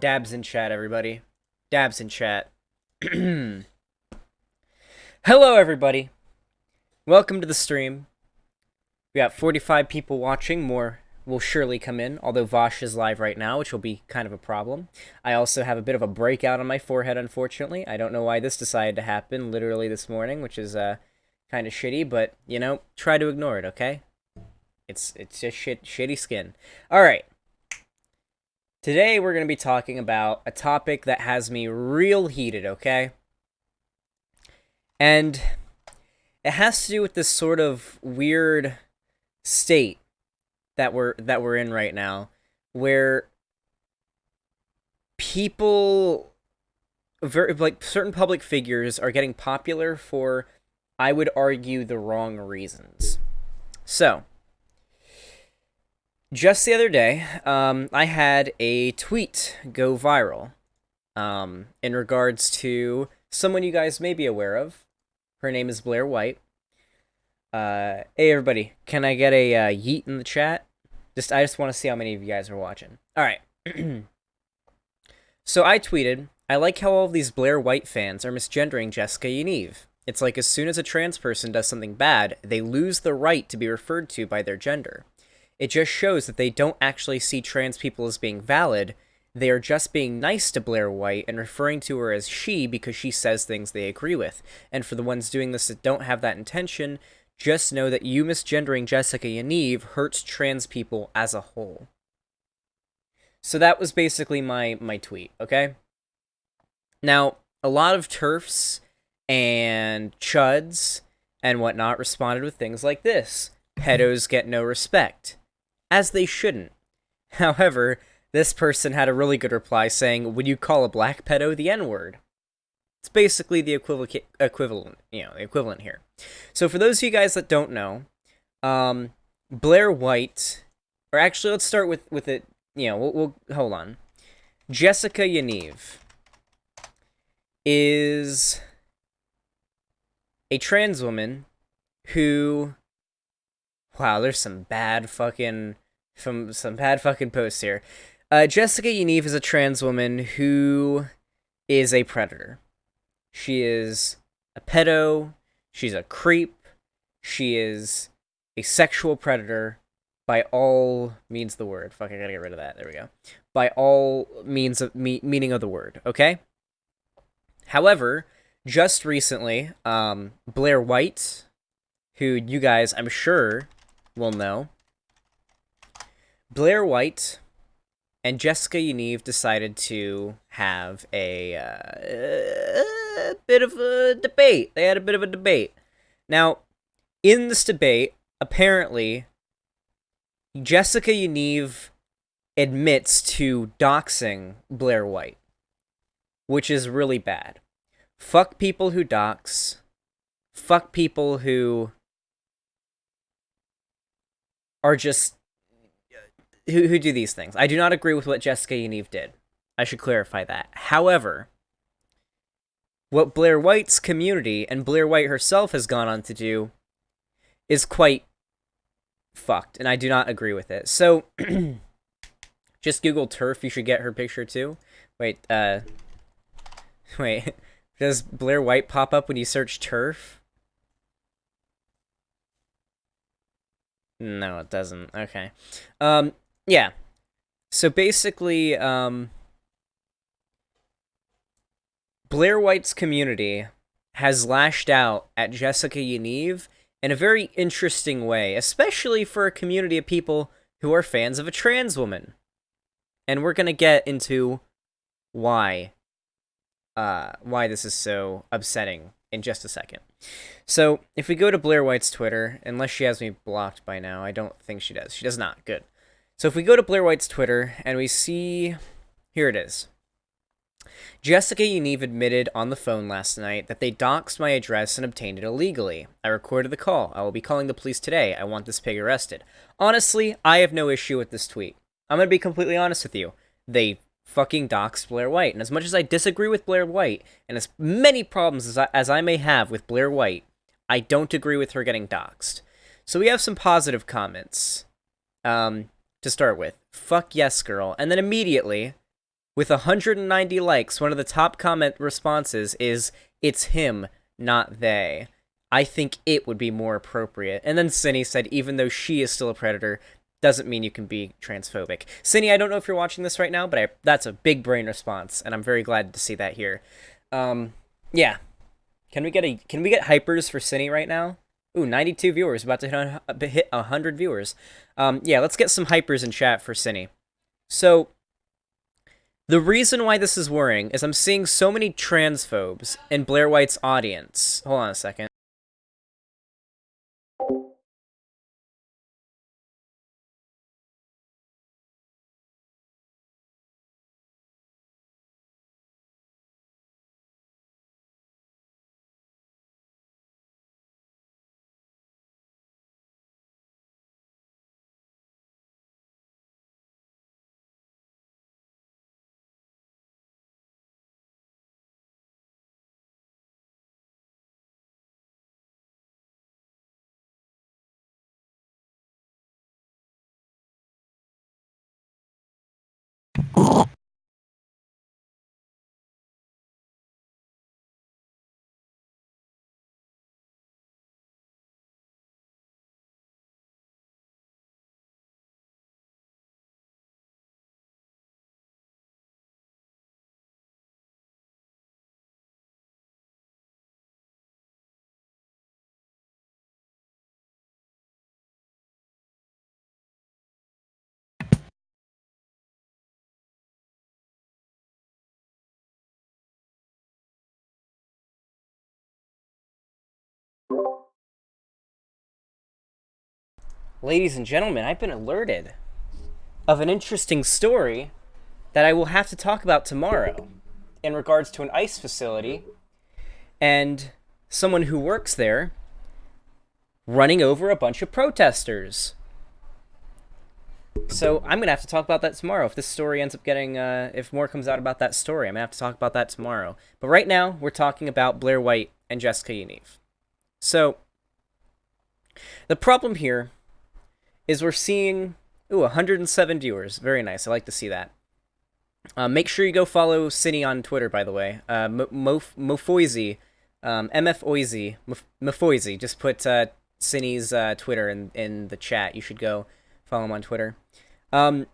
Dabs in chat, everybody. Dabs in chat. Hello, everybody. Welcome to the stream. We got 45 people watching. More will surely come in, although Vosh is live right now, which will be kind of a problem. I also have a bit of a breakout on my forehead, unfortunately. I don't know why this decided to happen literally this morning, which is kind of shitty, but, you know, try to ignore it, okay? It's just shitty skin. Alright. Today we're going to be talking about a topic that has me real heated, okay? And it has to do with this sort of weird state that we're in right now, where people, like certain public figures, are getting popular for, I would argue, the wrong reasons. So, just the other day, I had a tweet go viral in regards to someone you guys may be aware of. Her name is Blaire White. Hey everybody, can I get a yeet in the chat? I just want to see how many of you guys are watching. Alright. So I tweeted, I like how all of these Blaire White fans are misgendering Jessica Yaniv. It's like as soon as a trans person does something bad, they lose the right to be referred to by their gender. It just shows that they don't actually see trans people as being valid. They are just being nice to Blaire White and referring to her as she because she says things they agree with. And for the ones doing this that don't have that intention, just know that you misgendering Jessica Yaniv hurts trans people as a whole. So that was basically my tweet, okay? Now, a lot of TERFs and chuds and whatnot responded with things like this. Pedos get no respect. As they shouldn't. However, this person had a really good reply saying, would you call a black pedo the N-word? It's basically the equivalent here. So for those of you guys that don't know, Blaire White, or actually let's start with it, we'll hold on. Jessica Yaniv is a trans woman who, wow, there's some bad fucking from some bad fucking posts here. Jessica Yaniv is a trans woman who is a predator. She is a pedo. She's a creep. She is a sexual predator by all means of the word. Fuck, I gotta get rid of that. There we go. By all means of meaning of the word. Okay. However, just recently, Blaire White, who you guys, I'm sure, will know, Blaire White and Jessica Yaniv decided to have a bit of a debate. They had a bit of a debate. Now, in this debate, apparently, Jessica Yaniv admits to doxing Blaire White, which is really bad. Fuck people who dox. Fuck people who are just who do these things. I do not agree with what Jessica Yaniv did. I should clarify that. However, what Blaire White's community and Blaire White herself has gone on to do is quite fucked, and I do not agree with it. So, just Google TERF, you should get her picture too. Wait, does Blaire White pop up when you search TERF? No, it doesn't. Okay. Yeah. So basically, Blaire White's community has lashed out at Jessica Yaniv in a very interesting way, especially for a community of people who are fans of a trans woman. And we're gonna get into why this is so upsetting in just a second. So, if we go to Blaire White's Twitter, unless she has me blocked by now, I don't think she does. She does not. Good. So if we go to Blaire White's Twitter, and we see... Here it is. Jessica Yaniv admitted on the phone last night that they doxed my address and obtained it illegally. I recorded the call. I will be calling the police today. I want this pig arrested. Honestly, I have no issue with this tweet. I'm going to be completely honest with you. They fucking doxed Blaire White. And as much as I disagree with Blaire White, and as many problems as I may have with Blaire White, I don't agree with her getting doxed. So we have some positive comments. To start with. Fuck yes, girl. And then immediately, with 190 likes, one of the top comment responses is, it's him, not they. I think it would be more appropriate. And then Cinny said, even though she is still a predator, doesn't mean you can be transphobic. Cinny, I don't know if you're watching this right now, but that's a big brain response, and I'm very glad to see that here. Yeah. Can we get hypers for Cinny right now? Ooh, 92 viewers, about to hit 100 viewers. Yeah, let's get some hypers in chat for Cinny. So, the reason why this is worrying is I'm seeing so many transphobes in Blaire White's audience. Hold on a second. Ladies and gentlemen, I've been alerted of an interesting story that I will have to talk about tomorrow in regards to an ICE facility and someone who works there running over a bunch of protesters. So I'm going to have to talk about that tomorrow. If this story ends up getting, if more comes out about that story, I'm going to have to talk about that tomorrow. But right now, we're talking about Blaire White and Jessica Yaniv. So, the problem here is we're seeing Ooh, 107 viewers. Very nice. I like to see that. Make sure you go follow Cine on Twitter, by the way. Mofoisey, MFOisey, Mofoisey. Just put Cine's Twitter in the chat. You should go follow him on Twitter. Have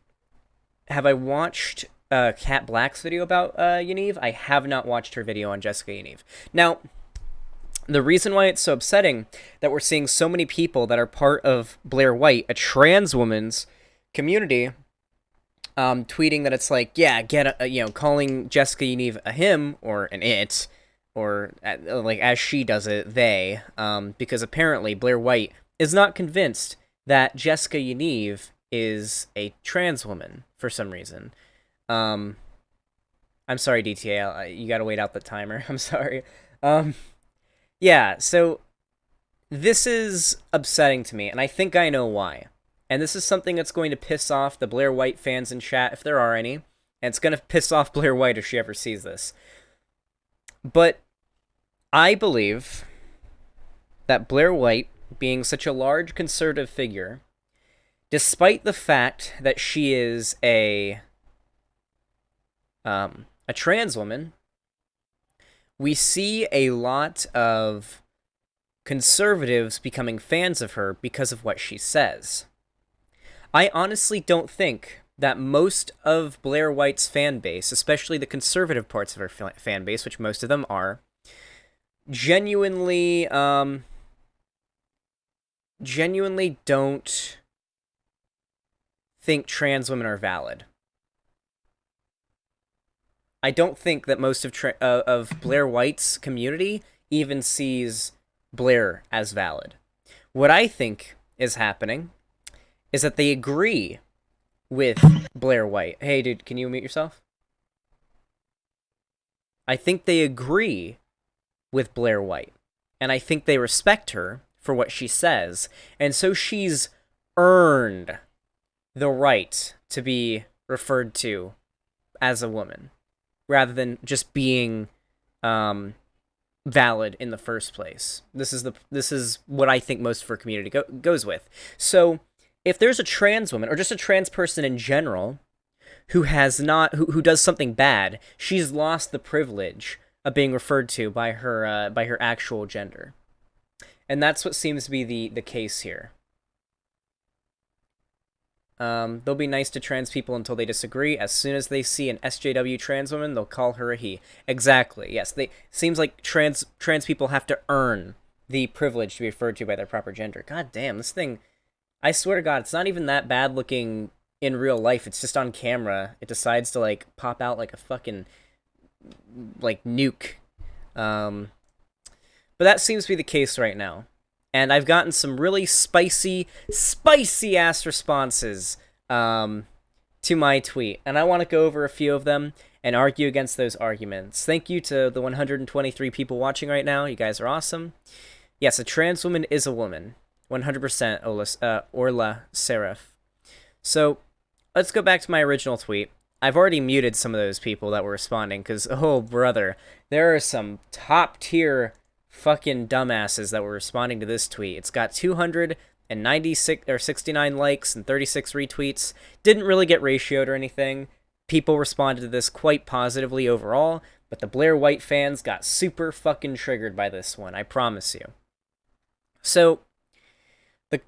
I watched Kat Black's video about Yaniv? I have not watched her video on Jessica Yaniv. Now, the reason why it's so upsetting that we're seeing so many people that are part of Blaire White, a trans woman's community, tweeting that it's like, yeah, calling Jessica Yaniv a him or an it, or like as she does it, they, because apparently Blaire White is not convinced that Jessica Yaniv is a trans woman for some reason. I'm sorry, DTA, you gotta wait out the timer. I'm sorry. Yeah, so this is upsetting to me, and I think I know why. And this is something that's going to piss off the Blaire White fans in chat, if there are any. And it's going to piss off Blaire White if she ever sees this. But I believe that Blaire White, being such a large conservative figure, despite the fact that she is a trans woman, we see a lot of conservatives becoming fans of her because of what she says. I honestly don't think that most of Blaire White's fan base, especially the conservative parts of her fan base, which most of them are, genuinely don't think trans women are valid. I don't think that most of Blaire White's community even sees Blaire as valid. What I think is happening is that they agree with Blaire White. Hey, dude, can you mute yourself? I think they agree with Blaire White, and I think they respect her for what she says, and so she's earned the right to be referred to as a woman, rather than just being valid in the first place. This is what I think most of her community goes with. So if there's a trans woman, or just a trans person in general, who does something bad, she's lost the privilege of being referred to by her actual gender. And that's what seems to be the case here. They'll be nice to trans people until they disagree. As soon as they see an SJW trans woman, they'll call her a he. Exactly, yes. Seems like trans people have to earn the privilege to be referred to by their proper gender. God damn, this thing, I swear to God, it's not even that bad looking in real life. It's just on camera. It decides to, like, pop out like a fucking, like, nuke. But that seems to be the case right now. And I've gotten some really spicy ass responses to my tweet. And I want to go over a few of them and argue against those arguments. Thank you to the 123 people watching right now. You guys are awesome. Yes, a trans woman is a woman. 100% Orla Seraph. So, let's go back to my original tweet. I've already muted some of those people that were responding, because, oh brother, there are some top-tier fucking dumbasses that were responding to this tweet. It's got 296 or 69 likes and 36 retweets. Didn't really get ratioed or anything. People responded to this quite positively overall, but the Blaire White fans got super fucking triggered by this one, I promise you. So,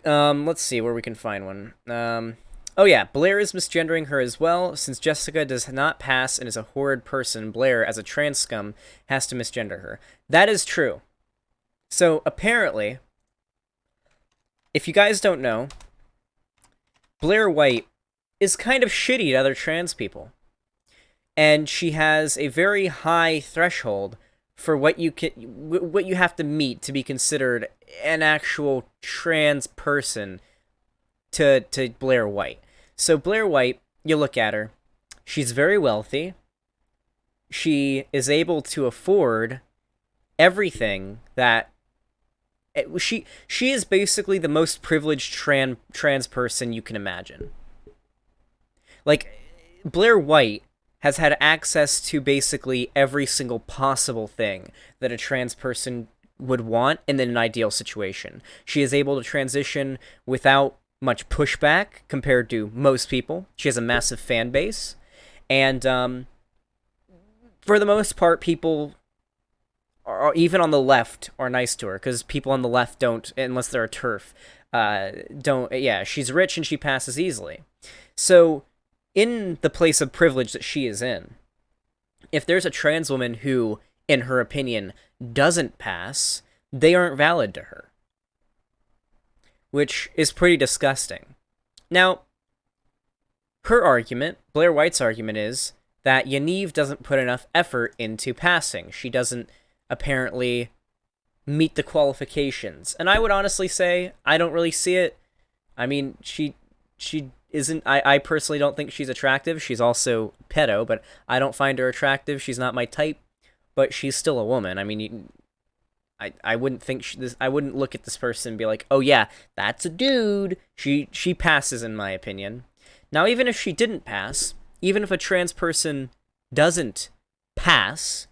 let's see where we can find one. Oh yeah, Blaire is misgendering her as well. Since Jessica does not pass and is a horrid person, Blaire, as a trans scum, has to misgender her. That is true. So, apparently, if you guys don't know, Blaire White is kind of shitty to other trans people. And she has a very high threshold for what you have to meet to be considered an actual trans person to Blaire White. So Blaire White, you look at her, she's very wealthy. She is able to afford everything that she is basically the most privileged trans person you can imagine. Like, Blaire White has had access to basically every single possible thing that a trans person would want in an ideal situation. She is able to transition without much pushback compared to most people. She has a massive fan base. And for the most part, people, even on the left, are nice to her, because people on the left don't, unless they're a TERF, don't, yeah, she's rich and she passes easily. So, in the place of privilege that she is in, if there's a trans woman who, in her opinion, doesn't pass, they aren't valid to her. Which is pretty disgusting. Now, her argument, Blaire White's argument, is that Yaniv doesn't put enough effort into passing. She doesn't apparently meet the qualifications. And I would honestly say, I don't really see it. I mean, she isn't, I personally don't think she's attractive. She's also pedo, but I don't find her attractive. She's not my type, but she's still a woman. I mean, I wouldn't think I wouldn't look at this person and be like, oh yeah, that's a dude. She passes, in my opinion. Now, even if she didn't pass, even if a trans person doesn't pass,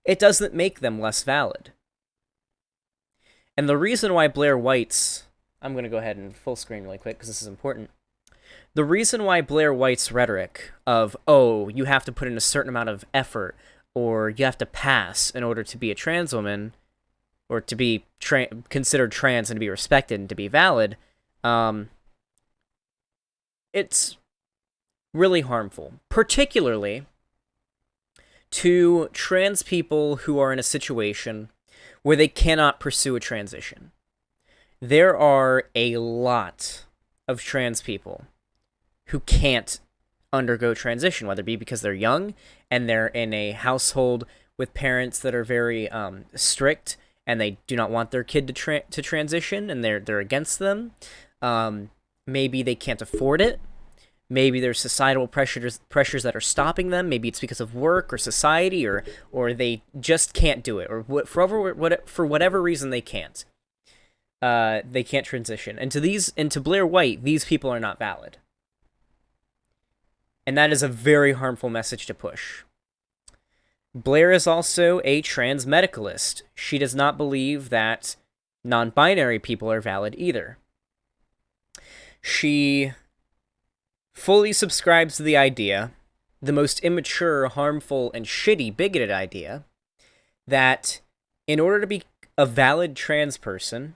it doesn't make them less valid. And the reason why Blaire White's, I'm going to go ahead and full screen really quick because this is important. The reason why Blaire White's rhetoric of, oh, you have to put in a certain amount of effort, or you have to pass in order to be a trans woman, or to be considered trans and to be respected and to be valid, it's really harmful, particularly to trans people who are in a situation where they cannot pursue a transition. There are a lot of trans people who can't undergo transition, whether it be because they're young and they're in a household with parents that are very strict and they do not want their kid to transition and they're against them. Maybe they can't afford it. Maybe there's societal pressures that are stopping them. Maybe it's because of work or society, or they just can't do it, or for whatever reason they can't. They can't transition. And to Blaire White, these people are not valid. And that is a very harmful message to push. Blaire is also a trans medicalist. She does not believe that non-binary people are valid either. She fully subscribes to the idea, the most immature, harmful, and shitty, bigoted idea, that in order to be a valid trans person,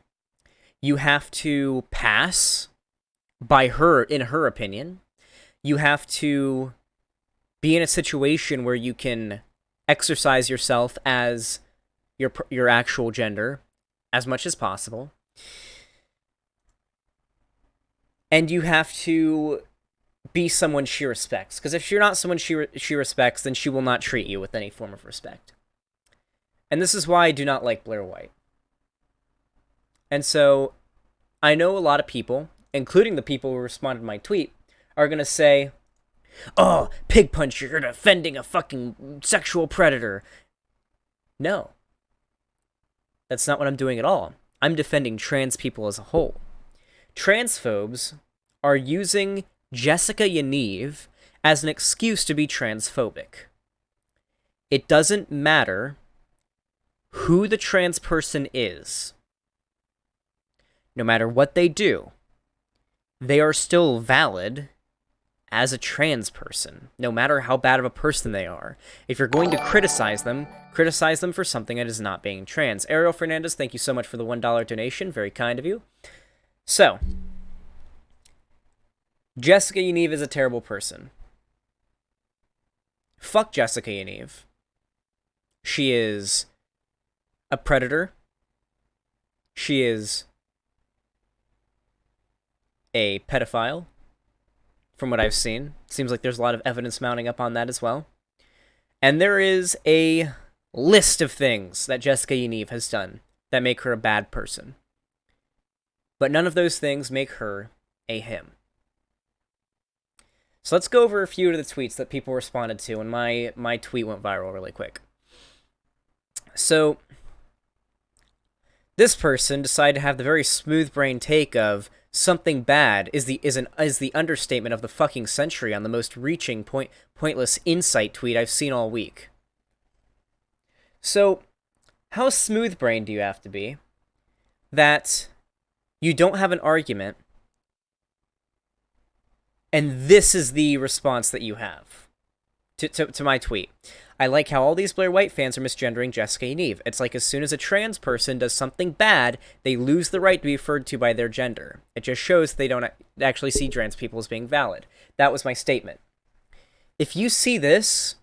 you have to pass, in her opinion, you have to be in a situation where you can exercise yourself as your actual gender as much as possible. And you have to be someone she respects. Because if you're not someone she respects, then she will not treat you with any form of respect. And this is why I do not like Blaire White. And so, I know a lot of people, including the people who responded to my tweet, are going to say, oh, pig punch, you're defending a fucking sexual predator. No. That's not what I'm doing at all. I'm defending trans people as a whole. Transphobes are using Jessica Yaniv as an excuse to be transphobic. It doesn't matter who the trans person is. No matter what they do, they are still valid as a trans person, no matter how bad of a person they are. If you're going to criticize them for something that is not being trans. Ariel Fernandez, thank you so much for the $1 donation. Very kind of you. So, Jessica Yaniv is a terrible person. Fuck Jessica Yaniv. She is a predator. She is a pedophile, from what I've seen. Seems like there's a lot of evidence mounting up on that as well. And there is a list of things that Jessica Yaniv has done that make her a bad person. But none of those things make her a him. So let's go over a few of the tweets that people responded to, and my tweet went viral really quick. So, this person decided to have the very smooth brain take of something bad is the understatement of the fucking century on the most reaching, pointless insight tweet I've seen all week. So, how smooth-brained do you have to be that you don't have an argument And this is the response that you have to my tweet. I like how all these Blaire White fans are misgendering Jessica Yaniv. It's like as soon as a trans person does something bad, they lose the right to be referred to by their gender. It just shows they don't actually see trans people as being valid. That was my statement. If you see this,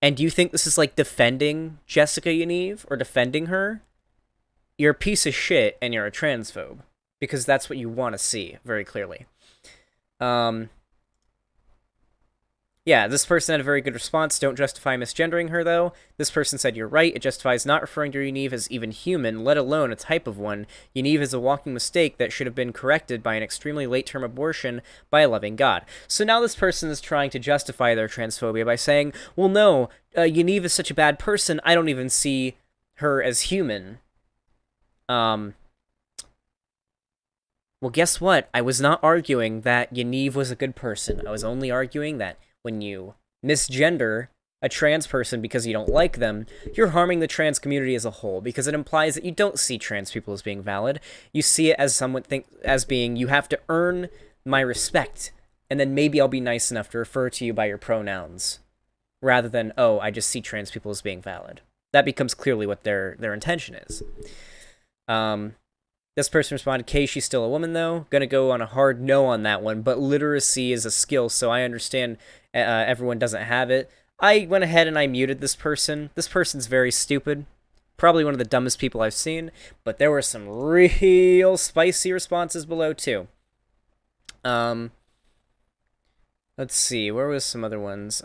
and you think this is like defending Jessica Yaniv or defending her, you're a piece of shit and you're a transphobe. Because that's what you want to see, very clearly. Yeah, this person had a very good response. Don't justify misgendering her, though. This person said, you're right. It justifies not referring to Yaniv as even human, let alone a type of one. Yaniv is a walking mistake that should have been corrected by an extremely late-term abortion by a loving God. So now this person is trying to justify their transphobia by saying, well, no, Yaniv is such a bad person, I don't even see her as human. Well, guess what? I was not arguing that Yaniv was a good person. I was only arguing that when you misgender a trans person because you don't like them, you're harming the trans community as a whole, because it implies that you don't see trans people as being valid. You see it as as being, you have to earn my respect, and then maybe I'll be nice enough to refer to you by your pronouns, rather than, oh, I just see trans people as being valid. That becomes clearly what their intention is. This person responded, Kay, she's still a woman, though. Gonna go on a hard no on that one, but literacy is a skill, so I understand everyone doesn't have it. I went ahead and I muted this person. This person's very stupid. Probably one of the dumbest people I've seen, but there were some real spicy responses below, too. Let's see, where was some other ones?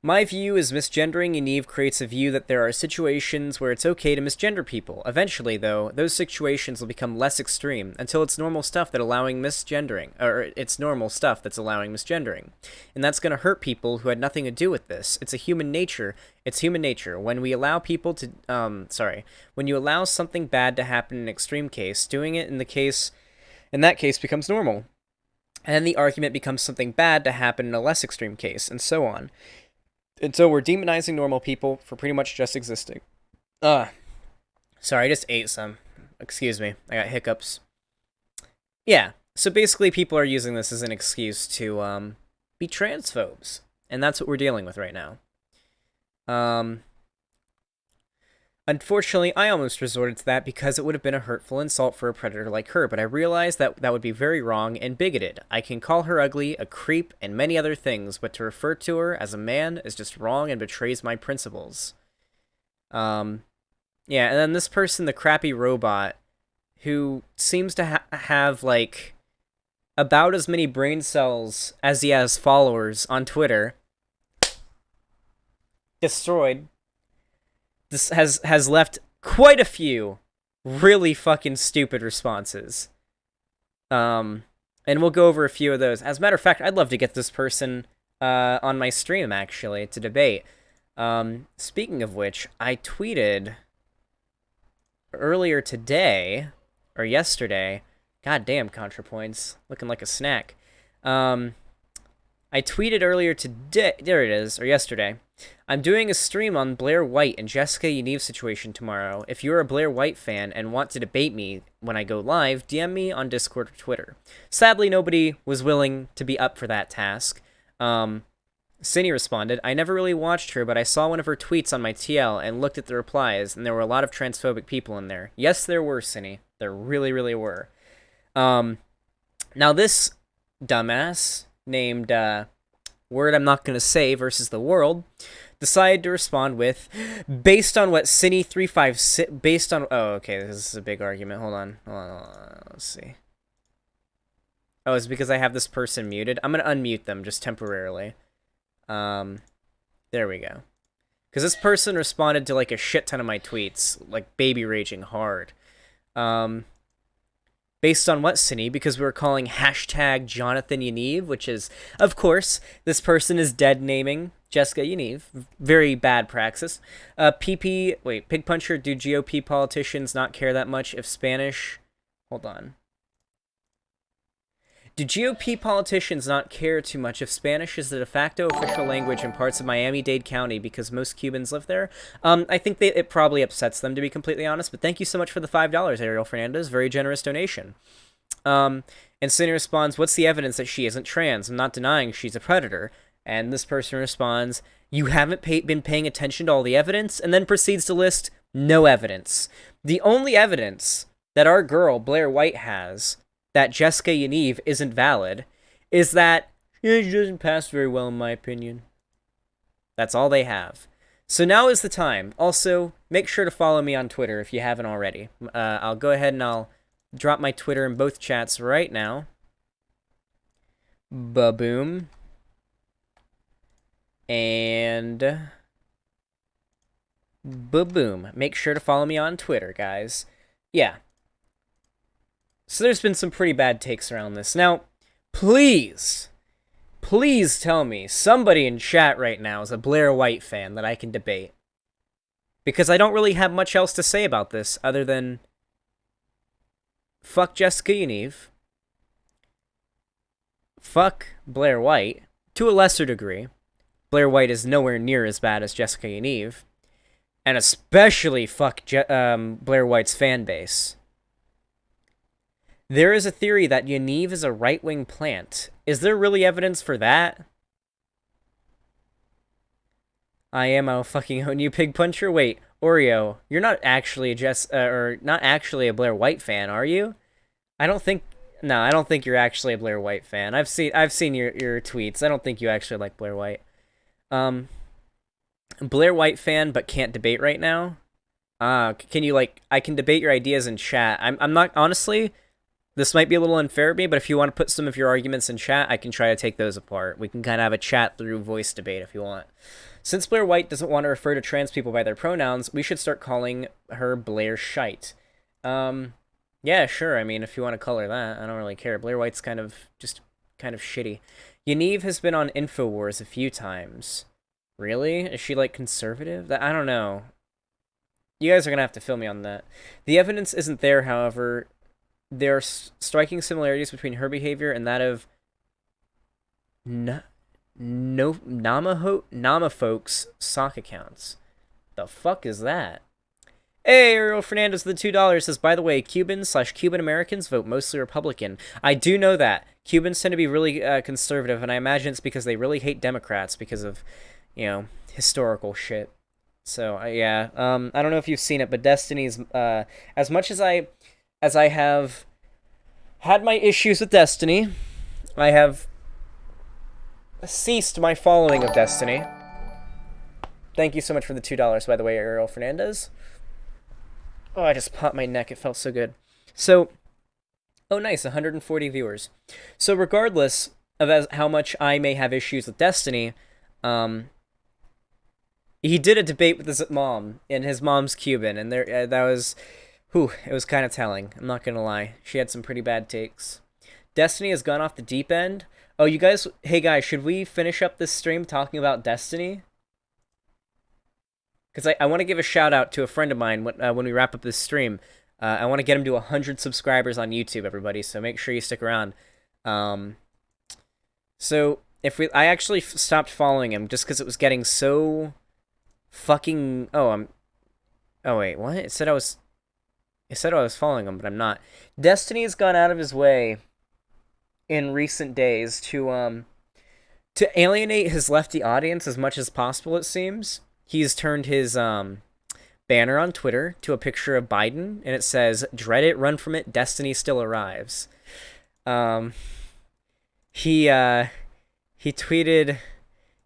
My view is misgendering Yaniv creates a view that there are situations where it's okay to misgender people. Eventually, though, those situations will become less extreme until it's normal stuff that allowing misgendering, or it's normal stuff that's allowing misgendering. And that's going to hurt people who had nothing to do with this. It's a human nature. It's human nature. When we allow people to, when you allow something bad to happen in an extreme case, doing it in that case becomes normal. And then the argument becomes something bad to happen in a less extreme case, and so on. And so we're demonizing normal people for pretty much just existing. Sorry, I just ate some. Excuse me, I got hiccups. Yeah, so basically people are using this as an excuse to be transphobes. And that's what we're dealing with right now. Unfortunately, I almost resorted to that because it would have been a hurtful insult for a predator like her, but I realized that that would be very wrong and bigoted. I can call her ugly, a creep, and many other things, but to refer to her as a man is just wrong and betrays my principles. Yeah, and then this person, the crappy robot, who seems to have, like, about as many brain cells as he has followers on Twitter, destroyed. This has left quite a few really fucking stupid responses. And we'll go over a few of those. As a matter of fact, I'd love to get this person on my stream, actually, to debate. Speaking of which, I tweeted earlier today, or yesterday, goddamn ContraPoints, looking like a snack. I tweeted earlier today, there it is, or yesterday. I'm doing a stream on Blaire White and Jessica Yaniv's situation tomorrow. If you're a Blaire White fan and want to debate me when I go live, DM me on Discord or Twitter. Sadly, nobody was willing to be up for that task. Cindy responded, I never really watched her, but I saw one of her tweets on my TL and looked at the replies, and there were a lot of transphobic people in there. Yes, there were, Cindy. There really, really were. Now this dumbass named Word I'm Not Gonna Say versus the World decided to respond with, based on what Cine356, based on, oh, okay, this is a big argument. Hold on, let's see. Oh, it's because I have this person muted. I'm gonna unmute them just temporarily. There we go. Because this person responded to like a shit ton of my tweets, like baby raging hard. Based on what, Cine? Because we were calling hashtag Jonathan Yaniv, which is, of course, this person is dead naming Jessica Yaniv. Very bad praxis. Pig Puncher, do GOP politicians not care that much if Spanish... Hold on. Do GOP politicians not care too much if Spanish is the de facto official language in parts of Miami-Dade County because most Cubans live there? I think it probably upsets them, to be completely honest, but thank you so much for the $5, Ariel Fernandez. Very generous donation. And Cindy responds, "What's the evidence that she isn't trans? I'm not denying she's a predator." And this person responds, "You haven't been paying attention to all the evidence," and then proceeds to list no evidence. The only evidence that our girl, Blaire White, has that Jessica Yaniv isn't valid is that she doesn't pass very well, in my opinion. That's all they have. So now is the time. Also, make sure to follow me on Twitter if you haven't already. I'll go ahead and I'll drop my Twitter in both chats right now. Ba-boom. And ba-boom. Make sure to follow me on Twitter, guys. Yeah. So there's been some pretty bad takes around this. Now, please tell me somebody in chat right now is a Blaire White fan that I can debate. Because I don't really have much else to say about this other than fuck Jessica Yaniv. Fuck Blaire White. To a lesser degree. Blaire White is nowhere near as bad as Jessica Yaniv. And especially fuck Blaire White's fan base. There is a theory that Yaniv is a right-wing plant. Is there really evidence for that? I am a fucking own you, pig puncher. Wait, Oreo, you're not actually a Blaire White fan, are you? I don't think. No, I don't think you're actually a Blaire White fan. I've seen your tweets. I don't think you actually like Blaire White. Blaire White fan, but can't debate right now. Can you I can debate your ideas in chat. I'm not honestly. This might be a little unfair of me, but if you want to put some of your arguments in chat, I can try to take those apart. We can kind of have a chat through voice debate if you want. Since Blaire White doesn't want to refer to trans people by their pronouns, we should start calling her Blaire Shite. Yeah, sure. I mean, if you want to call her that, I don't really care. Blaire White's kind of shitty. Yaniv has been on InfoWars a few times. Really? Is she, conservative? I don't know. You guys are going to have to fill me on that. The evidence isn't there, however. There are striking similarities between her behavior and that of Nama folks' sock accounts. The fuck is that? Hey, Ariel Fernandez with the $2 says, by the way, Cubans/Cuban Americans vote mostly Republican. I do know that. Cubans tend to be really conservative, and I imagine it's because they really hate Democrats because of, historical shit. So, yeah. I don't know if you've seen it, but Destiny's, as much as I have had my issues with Destiny, I have ceased my following of Destiny. Thank you so much for the $2, by the way, Ariel Fernandez. Oh, I just popped my neck. It felt so good. So, oh, nice, 140 viewers. So, regardless of how much I may have issues with Destiny, he did a debate with his mom, and his mom's Cuban, and that was... it was kind of telling. I'm not gonna lie. She had some pretty bad takes. Destiny has gone off the deep end. Oh, you guys... Hey, guys, should we finish up this stream talking about Destiny? Because I want to give a shout-out to a friend of mine when we wrap up this stream. I want to get him to 100 subscribers on YouTube, everybody, so make sure you stick around. So, I actually stopped following him just because it was getting so fucking... Oh, wait, what? It said I was following him, but I'm not. Destiny's gone out of his way in recent days to alienate his lefty audience as much as possible, it seems. He's turned his banner on Twitter to a picture of Biden, and it says, "Dread it, run from it, Destiny still arrives." He tweeted...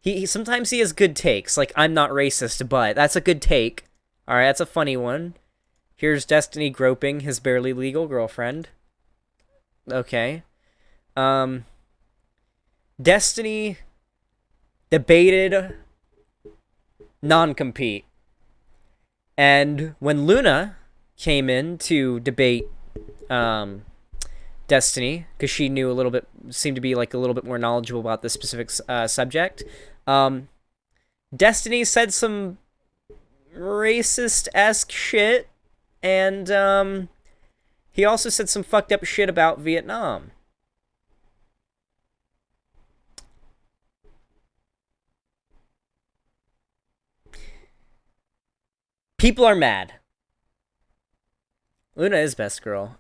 He sometimes he has good takes, like, "I'm not racist, but..." That's a good take. Alright, that's a funny one. Here's Destiny groping his barely legal girlfriend. Okay. Destiny debated non-compete. And when Luna came in to debate Destiny, because she knew seemed to be a little bit more knowledgeable about this specific subject, Destiny said some racist-esque shit. And, he also said some fucked up shit about Vietnam. People are mad. Luna is best girl.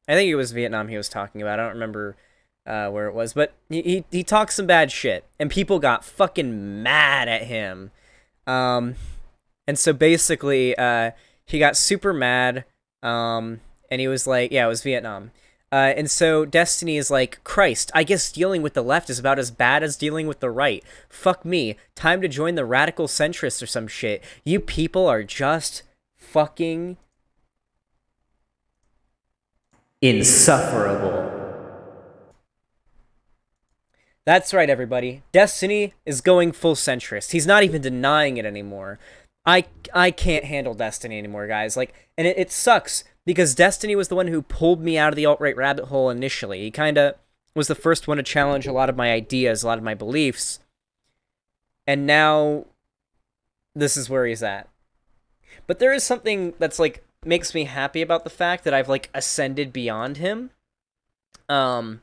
I think it was Vietnam he was talking about. I don't remember where it was, but he talked some bad shit, and people got fucking mad at him. And so basically, he got super mad, and he was like, yeah, it was Vietnam. And so Destiny is like, Christ, I guess dealing with the left is about as bad as dealing with the right. Fuck me. Time to join the radical centrists or some shit. You people are just fucking insufferable. That's right, everybody. Destiny is going full centrist. He's not even denying it anymore. I can't handle Destiny anymore, guys. Like, and it sucks because Destiny was the one who pulled me out of the alt-right rabbit hole initially. He kind of was the first one to challenge a lot of my ideas, a lot of my beliefs. And now this is where he's at. But there is something that's like makes me happy about the fact that I've like ascended beyond him. I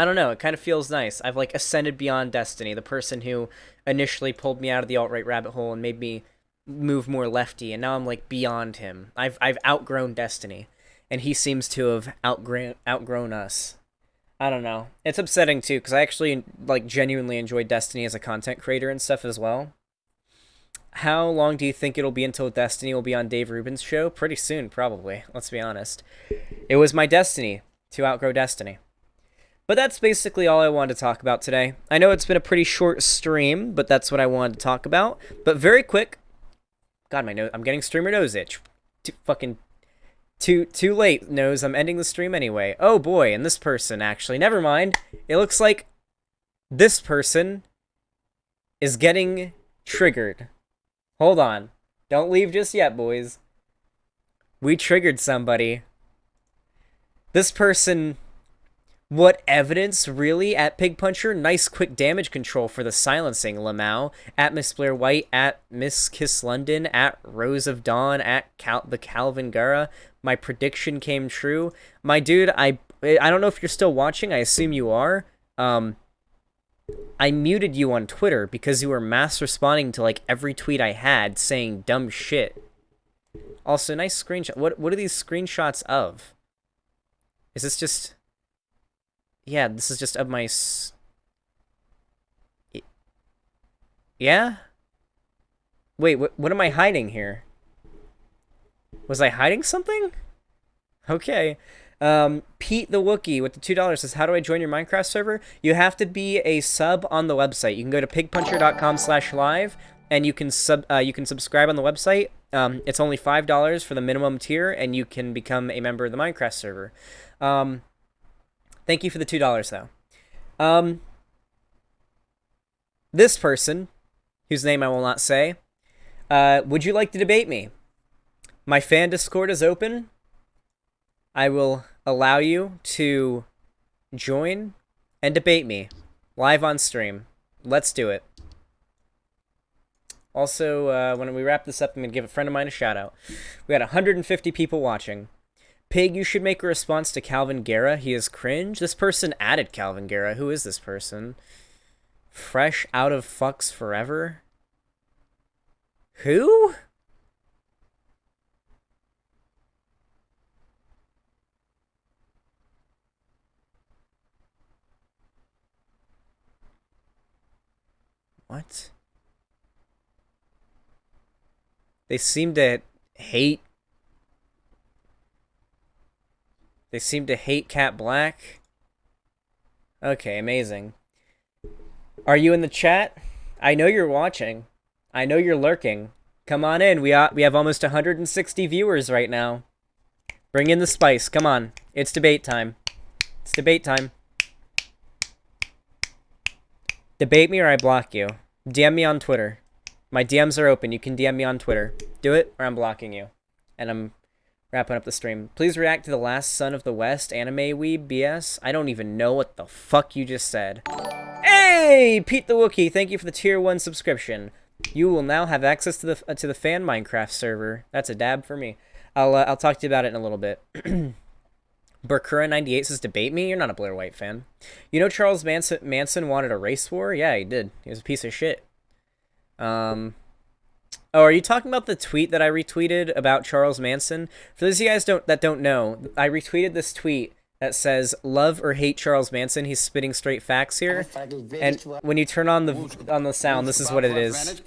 don't know, it kind of feels nice. I've like ascended beyond Destiny, the person who initially pulled me out of the alt-right rabbit hole and made me move more lefty, and now I'm like beyond him. I've outgrown Destiny, and he seems to have outgrown us. I don't know. It's upsetting too, because I actually like genuinely enjoy Destiny as a content creator and stuff as well. How long do you think it'll be until Destiny will be on Dave Rubin's show? Pretty soon, probably. Let's be honest. It was my destiny to outgrow Destiny. But that's basically all I wanted to talk about today. I know it's been a pretty short stream, but that's what I wanted to talk about. But very quick. God, my nose. I'm getting streamer nose itch. Too late, nose. I'm ending the stream anyway. Oh boy, and this person actually. Never mind. It looks like this person is getting triggered. Hold on. Don't leave just yet, boys. We triggered somebody. This person... What evidence, really? At Pig Puncher, nice quick damage control for the silencing, Lamau. At Miss Blaire White, at Miss Kiss London, at Rose of Dawn, at the Calvin Gara. My prediction came true. My dude, I don't know if you're still watching. I assume you are. I muted you on Twitter because you were mass responding to like every tweet I had saying dumb shit. Also, nice screenshot. What are these screenshots of? Is this just... Yeah, this is just of my... Yeah? Wait, what am I hiding here? Was I hiding something? Okay. Pete the Wookiee with the $2 says, how do I join your Minecraft server? You have to be a sub on the website. You can go to pigpuncher.com/live and you can subscribe on the website. It's only $5 for the minimum tier, and you can become a member of the Minecraft server. Thank you for the $2, though. This person, whose name I will not say, would you like to debate me? My fan Discord is open. I will allow you to join and debate me live on stream. Let's do it. Also, when we wrap this up, I'm going to give a friend of mine a shout out. We got 150 people watching. Pig, you should make a response to Calvin Gara. He is cringe. This person added Calvin Gara. Who is this person? Fresh out of fucks forever? Who? What? They seem to hate... They seem to hate Cat Black. Okay, amazing. Are you in the chat? I know you're watching. I know you're lurking. Come on in. We have almost 160 viewers right now. Bring in the spice. Come on. It's debate time. It's debate time. Debate me or I block you. DM me on Twitter. My DMs are open. You can DM me on Twitter. Do it or I'm blocking you. And I'm wrapping up the stream. Please react to the Last Son of the West anime weeb BS. I don't even know what the fuck you just said. Hey, Pete the Wookiee, thank you for the tier 1 subscription. You will now have access to the fan Minecraft server. That's a dab for me. I'll talk to you about it in a little bit. Burkura98 says, debate me? You're not a Blaire White fan. You know Charles Manson wanted a race war? Yeah, he did. He was a piece of shit. Oh, are you talking about the tweet that I retweeted about Charles Manson? For those of you guys that don't know, I retweeted this tweet that says "Love or hate Charles Manson." He's spitting straight facts here, and when you turn on the sound, this is what it is.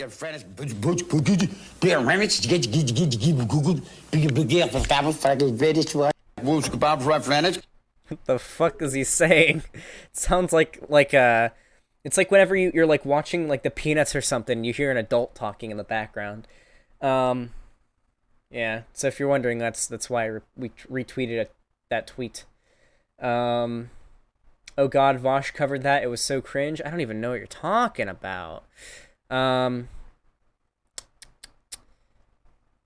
What the fuck is he saying? It sounds like it's like whenever you're like watching like the Peanuts or something, you hear an adult talking in the background. Um, yeah. So if you're wondering, that's why we retweeted that tweet. Um, oh God, Vosh covered that. It was so cringe. I don't even know what you're talking about. Um,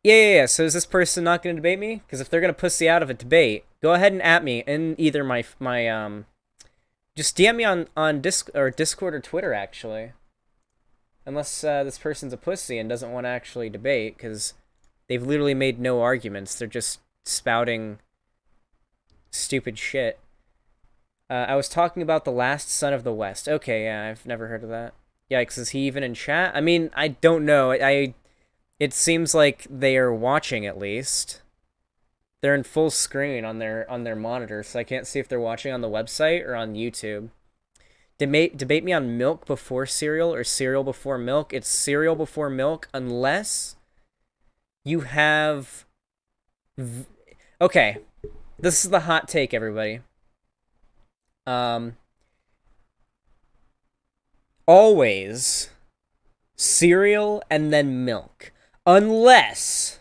yeah. So is this person not going to debate me? Because if they're going to pussy out of a debate, go ahead and at me in either my just DM me on Discord or Twitter actually. Unless this person's a pussy and doesn't want to actually debate, because they've literally made no arguments. They're just spouting stupid shit. I was talking about The Last Son of the West. Okay, yeah, I've never heard of that. Yikes, is he even in chat? I mean, I don't know. It seems like they are watching at least. They're in full screen on their monitor, so I can't see if they're watching on the website or on YouTube. Debate me on milk before cereal or cereal before milk. It's cereal before milk unless you have... Okay, this is the hot take, everybody. Always cereal and then milk. Unless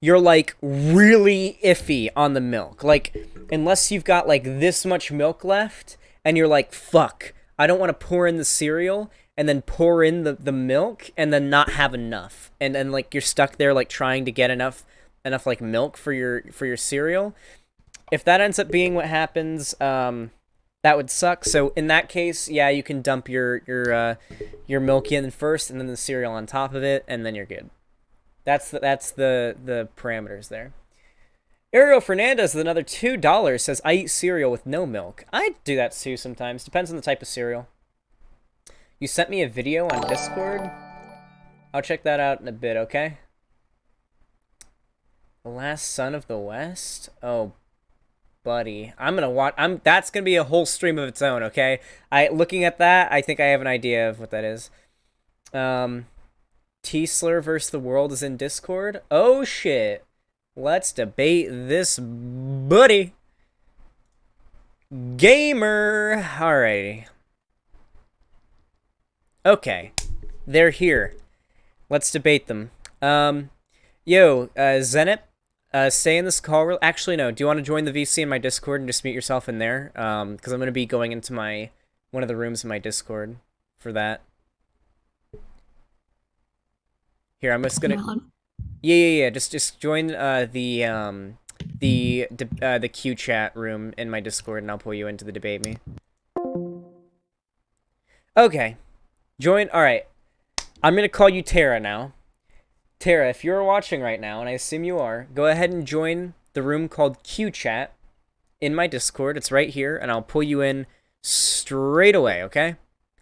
you're like really iffy on the milk. Like, unless you've got like this much milk left and you're like, fuck, I don't want to pour in the cereal and then pour in the milk and then not have enough. And then like you're stuck there like trying to get enough like milk for your cereal. If that ends up being what happens, that would suck. So in that case, yeah, you can dump your milk in first and then the cereal on top of it, and then you're good. That's the parameters there. Ariel Fernandez with another $2 says, I eat cereal with no milk. I do that too sometimes. Depends on the type of cereal. You sent me a video on Discord? I'll check that out in a bit, okay? The Last Son of the West? Oh, buddy. I'm gonna watch... That's gonna be a whole stream of its own, okay? Looking at that, I think I have an idea of what that is. T-Slur vs. the World is in Discord. Oh, shit. Let's debate this buddy. Gamer. Alrighty. Okay. They're here. Let's debate them. Zenit, stay in this call. Actually, no. Do you want to join the VC in my Discord and just mute yourself in there? Because I'm going to be going into one of the rooms in my Discord for that. Here, I'm just gonna. Yeah. Just join the Q chat room in my Discord, and I'll pull you into the debate me. Okay, join. All right, I'm gonna call you Tara now. Tara, if you're watching right now, and I assume you are, go ahead and join the room called Q chat in my Discord. It's right here, and I'll pull you in straight away. Okay,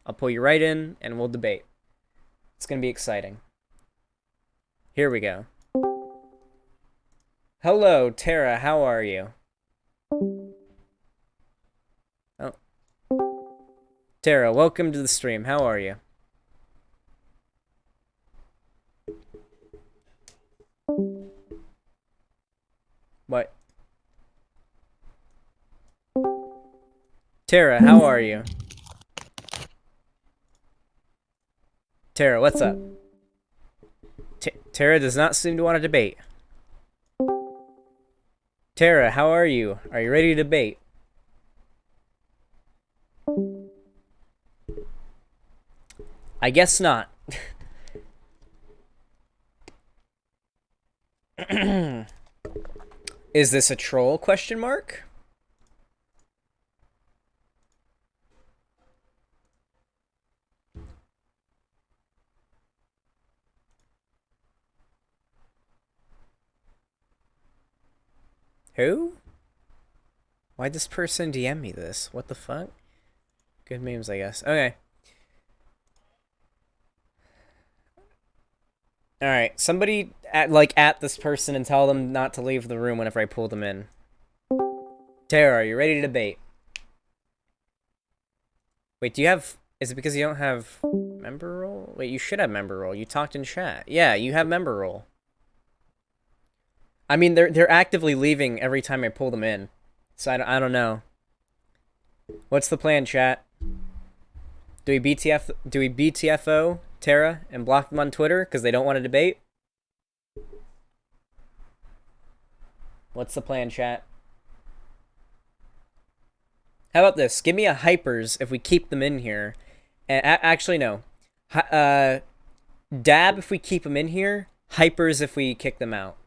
I'll pull you right in, and we'll debate. It's gonna be exciting. Here we go. Hello, Tara, how are you? Oh. Tara, welcome to the stream. How are you? What? Tara, how are you? Tara, what's up? Tara does not seem to want to debate. Tara, how are you? Are you ready to debate? I guess not. Is this a troll? Question mark? Who? Why'd this person DM me this? What the fuck? Good memes, I guess. Okay. All right, somebody at this person and tell them not to leave the room whenever I pull them in. Tara, are you ready to debate? Wait, do you have? Is it because you don't have member role? Wait, you should have member role. You talked in chat. Yeah, you have member role. I mean, they're actively leaving every time I pull them in, so I don't know. What's the plan, chat? Do we BTFO Tara and block them on Twitter because they don't want to debate? What's the plan, chat? How about this? Give me a hypers if we keep them in here. And actually, no. Dab if we keep them in here. Hypers if we kick them out.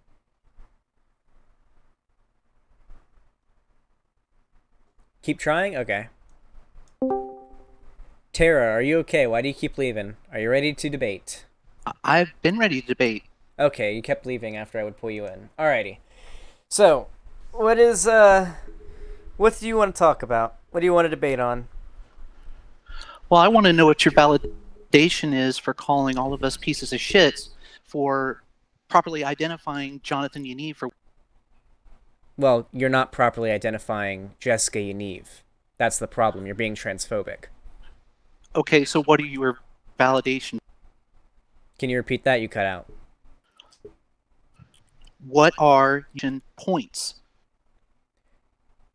Keep trying? Okay. Tara, are you okay? Why do you keep leaving? Are you ready to debate? I've been ready to debate. Okay, you kept leaving after I would pull you in. Alrighty. So, what do you want to talk about? What do you want to debate on? Well, I want to know what your validation is for calling all of us pieces of shit for properly identifying Jonathan Yaniv for. Well, you're not properly identifying Jessica Yaniv. That's the problem. You're being transphobic. Okay, so what are your validation? Can you repeat that? You cut out. What are your points?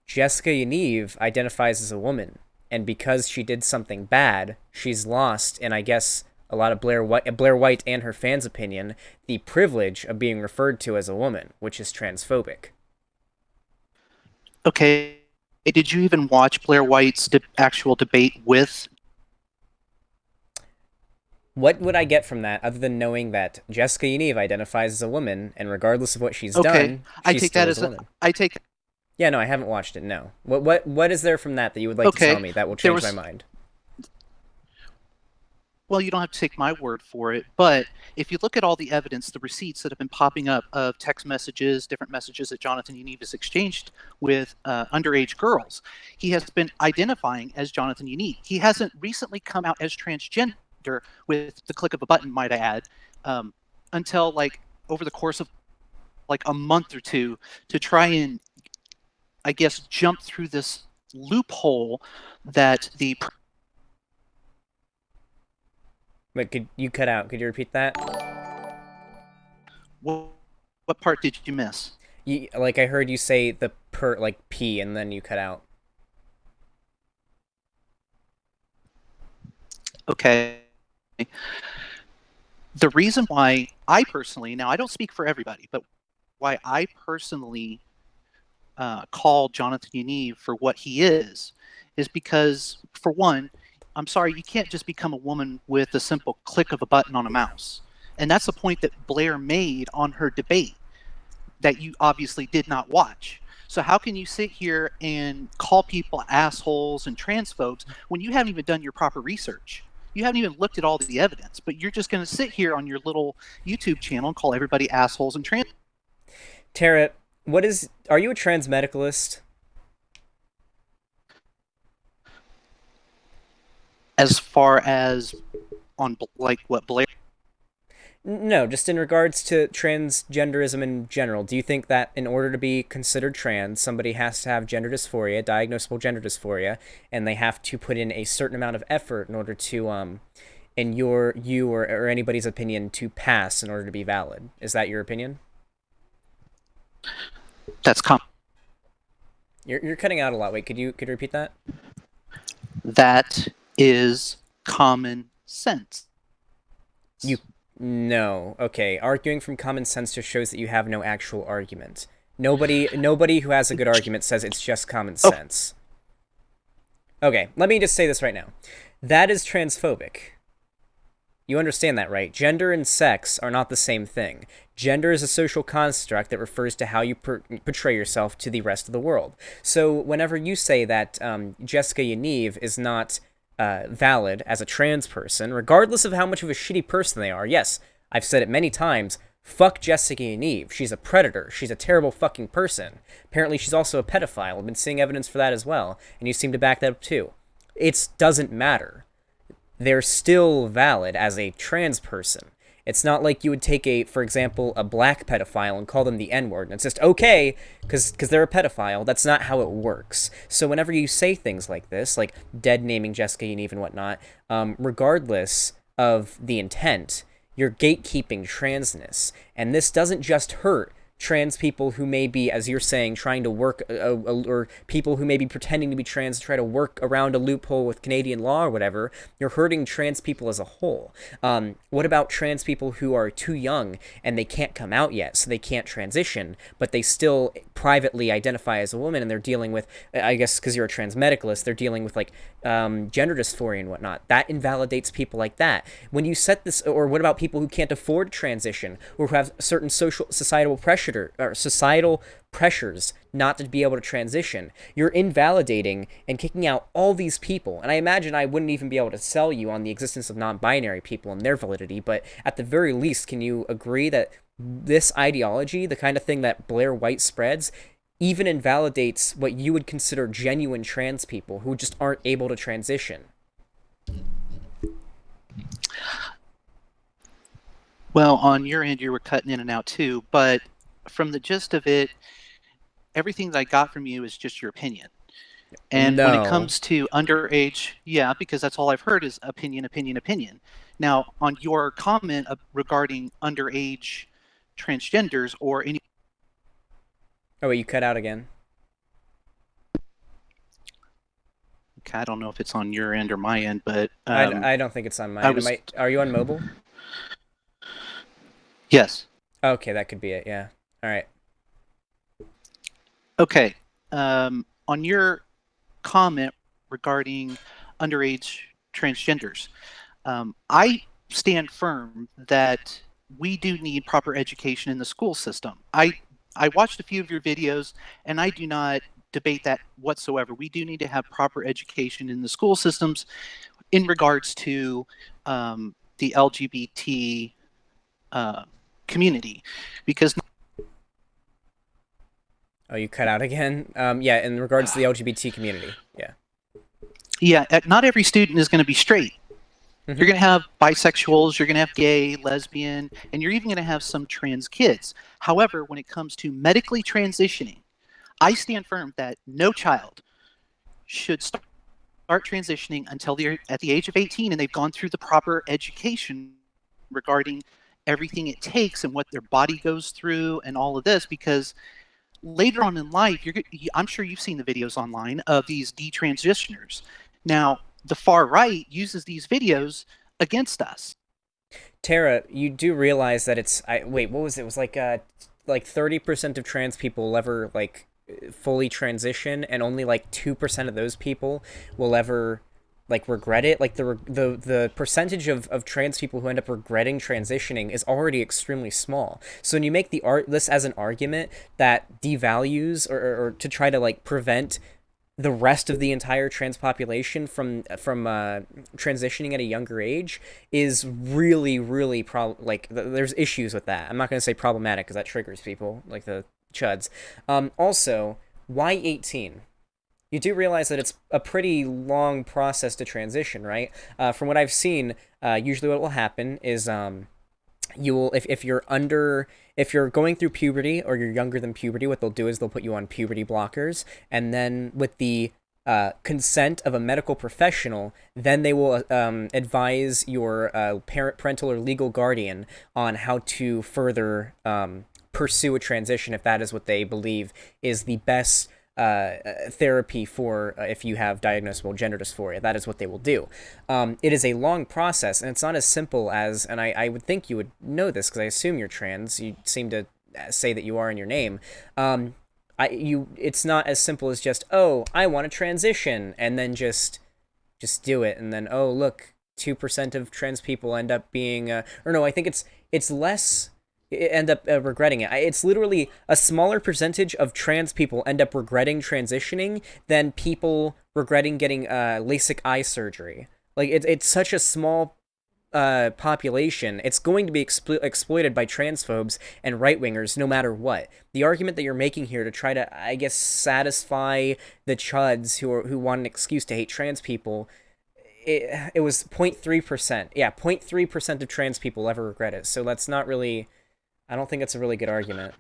Jessica Yaniv identifies as a woman, and because she did something bad, she's lost, and I guess a lot of Blaire White and her fans' opinion, the privilege of being referred to as a woman, which is transphobic. Okay, did you even watch Blaire White's actual debate with? What would I get from that other than knowing that Jessica Yaniv identifies as a woman, and regardless of what she's done, she still is a woman? I take. Yeah, no, I haven't watched it. No. What is there from that you would like to tell me that will change my mind? Well, you don't have to take my word for it, but if you look at all the evidence, the receipts that have been popping up of text messages, different messages that Jonathan Yaniv has exchanged with underage girls, he has been identifying as Jonathan Yaniv. He hasn't recently come out as transgender with the click of a button, might I add, until like over the course of like a month or two to try and, I guess, jump through this loophole that the. But could you cut out? Could you repeat that? What part did you miss? Like I heard you say the P and then you cut out. Okay. The reason why I personally, now I don't speak for everybody, but why I personally call Jonathan Yaniv for what he is because, for one, I'm sorry, you can't just become a woman with a simple click of a button on a mouse. And that's the point that Blaire made on her debate that you obviously did not watch. So how can you sit here and call people assholes and transphobes when you haven't even done your proper research? You haven't even looked at all the evidence, but you're just going to sit here on your little YouTube channel and call everybody assholes and trans. Tara, are you a trans medicalist? As far as on like what Blaire? No, just in regards to transgenderism in general. Do you think that in order to be considered trans, somebody has to have gender dysphoria, diagnosable gender dysphoria, and they have to put in a certain amount of effort in order to, in you or anybody's opinion, to pass in order to be valid? Is that your opinion? That's You're cutting out a lot. Wait, could you repeat that? That is common sense. No. Okay. Arguing from common sense just shows that you have no actual argument. Nobody who has a good argument says it's just common sense. Okay, let me just say this right now. That is transphobic. You understand that, right? Gender and sex are not the same thing. Gender is a social construct that refers to how you portray yourself to the rest of the world. So whenever you say that Jessica Yaniv is not valid as a trans person, regardless of how much of a shitty person they are, yes, I've said it many times, fuck Jessica Yaniv. She's a predator. She's a terrible fucking person. Apparently she's also a pedophile. I've been seeing evidence for that as well, and you seem to back that up too. It doesn't matter. They're still valid as a trans person. It's not like you would take for example, a black pedophile and call them the N-word, and it's just okay because they're a pedophile. That's not how it works. So whenever you say things like this, like dead naming Jessica Yaniv and whatnot, regardless of the intent, you're gatekeeping transness, and this doesn't just hurt trans people who may be, as you're saying, trying to work, or people who may be pretending to be trans to try to work around a loophole with Canadian law or whatever. You're hurting trans people as a whole. What about trans people who are too young and they can't come out yet, so they can't transition, but they still privately identify as a woman, and they're dealing with, I guess because you're a trans medicalist, they're dealing with like gender dysphoria and whatnot. That invalidates people like that. When you set this, or what about people who can't afford transition, or who have certain societal pressures not to be able to transition? You're invalidating and kicking out all these people. And I imagine I wouldn't even be able to sell you on the existence of non-binary people and their validity, but at the very least, can you agree that this ideology, the kind of thing that Blaire White spreads, even invalidates what you would consider genuine trans people who just aren't able to transition? Well, on your end, you were cutting in and out too, but from the gist of it, everything that I got from you is just your opinion. And when it No. comes to underage, yeah, because that's all I've heard is opinion, opinion, opinion. Now, on your comment regarding underage transgenders or any. Oh, wait, you cut out again. Okay, I don't know if it's on your end or my end, but I don't think it's on my end. Are you on mobile? Yes. Okay, that could be it, yeah. All right. Okay. On your comment regarding underage transgenders, I stand firm that we do need proper education in the school system. I watched a few of your videos, and I do not debate that whatsoever. We do need to have proper education in the school systems in regards to the LGBT community, because. Oh, you cut out again? Yeah, in regards to the LGBT community. Yeah. Yeah, not every student is going to be straight. Mm-hmm. You're going to have bisexuals, you're going to have gay, lesbian, and you're even going to have some trans kids. However, when it comes to medically transitioning, I stand firm that no child should start transitioning until they're at the age of 18 and they've gone through the proper education regarding everything it takes and what their body goes through and all of this, because later on in life, I'm sure you've seen the videos online of these detransitioners. Now, the far right uses these videos against us. Tara, you do realize that wait, what was it? It was like 30% of trans people will ever like fully transition, and only like 2% of those people will ever like regret it. Like the percentage of trans people who end up regretting transitioning is already extremely small. So when you make this as an argument that devalues or to try to like prevent the rest of the entire trans population from transitioning at a younger age, is really there's issues with that. I'm not going to say problematic because that triggers people like the chuds. Also, why 18? You do realize that it's a pretty long process to transition, right? From what I've seen, usually what will happen is you will, if you're going through puberty or you're younger than puberty, what they'll do is they'll put you on puberty blockers, and then with the consent of a medical professional, then they will advise your parental or legal guardian on how to further pursue a transition if that is what they believe is the best therapy for if you have diagnosable gender dysphoria. That is what they will do. It is a long process, and it's not as simple as, and I would think you would know this because I assume you're trans. You seem to say that you are in your name. It's not as simple as just, oh, I want to transition, and then just do it, and then, oh, look, 2% of trans people end up being, or no, I think it's less. End up regretting it. It's literally a smaller percentage of trans people end up regretting transitioning than people regretting getting LASIK eye surgery. Like it's such a small population. It's going to be exploited by transphobes and right-wingers no matter what. The argument that you're making here to try to, I guess, satisfy the chuds who want an excuse to hate trans people, it was 0.3%. Yeah, 0.3% of trans people ever regret it. So that's not really. I don't think it's a really good argument.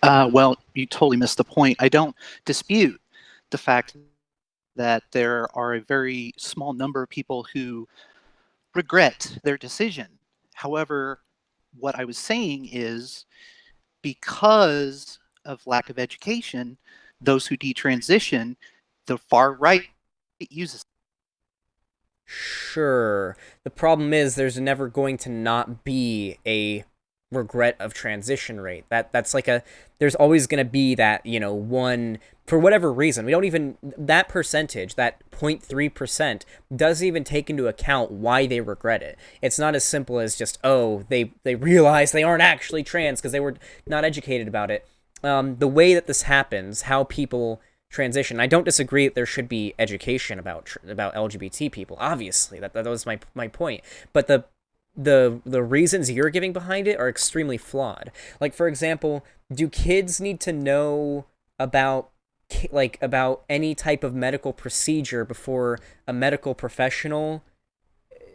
Well, you totally missed the point. I don't dispute the fact that there are a very small number of people who regret their decision. However, what I was saying is because of lack of education, those who detransition, the far right uses. Sure. The problem is there's never going to not be a regret of transition rate. That's like a there's always going to be that, one for whatever reason. We don't even that percentage, that 0.3% doesn't even take into account why they regret it. It's not as simple as just they realize they aren't actually trans because they were not educated about it. The way that this happens, how people transition. I don't disagree that there should be education about LGBT people. Obviously, that was my point. But the reasons you're giving behind it are extremely flawed. Like for example, do kids need to know about about any type of medical procedure before a medical professional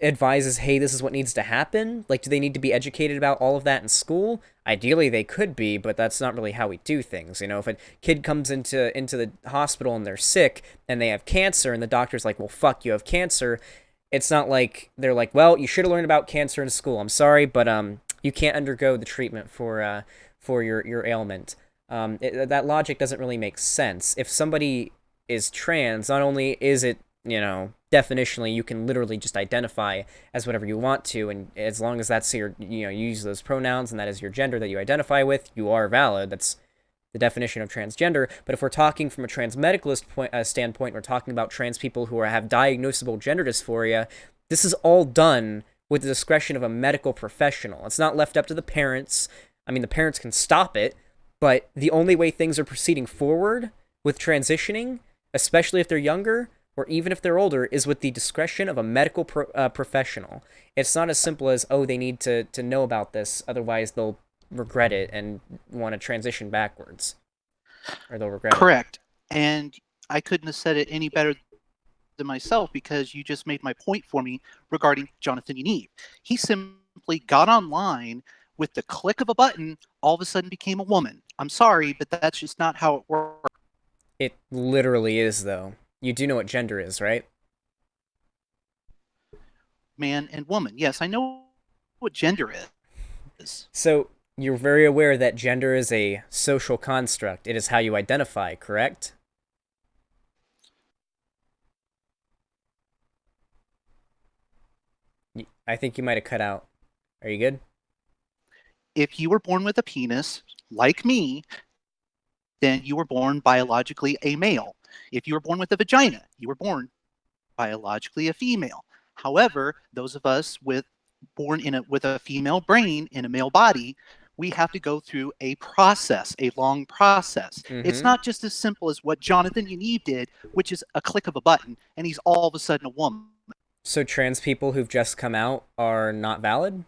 advises, hey, this is what needs to happen? Like, do they need to be educated about all of that in school? Ideally, they could be, but that's not really how we do things. If a kid comes into the hospital and they're sick and they have cancer, and the doctor's like, well, fuck, you have cancer. It's not like they're like, well, you should have learned about cancer in school. I'm sorry, but you can't undergo the treatment for your ailment. That logic doesn't really make sense. If somebody is trans, not only is it definitionally you can literally just identify as whatever you want to, and as long as that's your you use those pronouns and that is your gender that you identify with, you are valid. That's the definition of transgender. But if we're talking from a trans medicalist standpoint, we're talking about trans people who have diagnosable gender dysphoria. This is all done with the discretion of a medical professional. It's not left up to the parents. I mean, the parents can stop it, but the only way things are proceeding forward with transitioning, especially if they're younger, or even if they're older, is with the discretion of a medical professional. It's not as simple as, they need to know about this, otherwise they'll regret it and want to transition backwards. Or they'll regret it. Correct. And I couldn't have said it any better than myself because you just made my point for me regarding Jonathan Yaniv. He simply got online with the click of a button, all of a sudden became a woman. I'm sorry, but that's just not how it works. It literally is, though. You do know what gender is, right? Man and woman. Yes, I know what gender is. So, you're very aware that gender is a social construct. It is how you identify, correct? I think you might have cut out. Are you good? If you were born with a penis, like me, then you were born biologically a male. If you were born with a vagina, you were born biologically a female. However, those of us born with a female brain in a male body, we have to go through a process, a long process. It's Mm-hmm. not just as simple as what Jonathan Yaniv did, which is a click of a button, and he's all of a sudden a woman. So trans people who've just come out are not valid?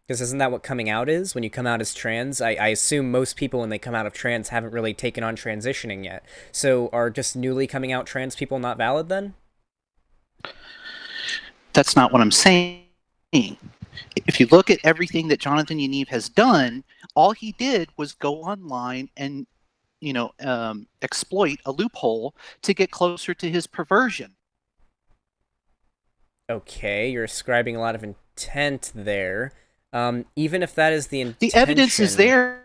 Because isn't that what coming out is? When you come out as trans, I assume most people when they come out of trans haven't really taken on transitioning yet. So are just newly coming out trans people not valid then? That's not what I'm saying. If you look at everything that Jonathan Yaniv has done, all he did was go online and exploit a loophole to get closer to his perversion. Okay, you're ascribing a lot of intent there. Even if that is the The evidence is intention, there,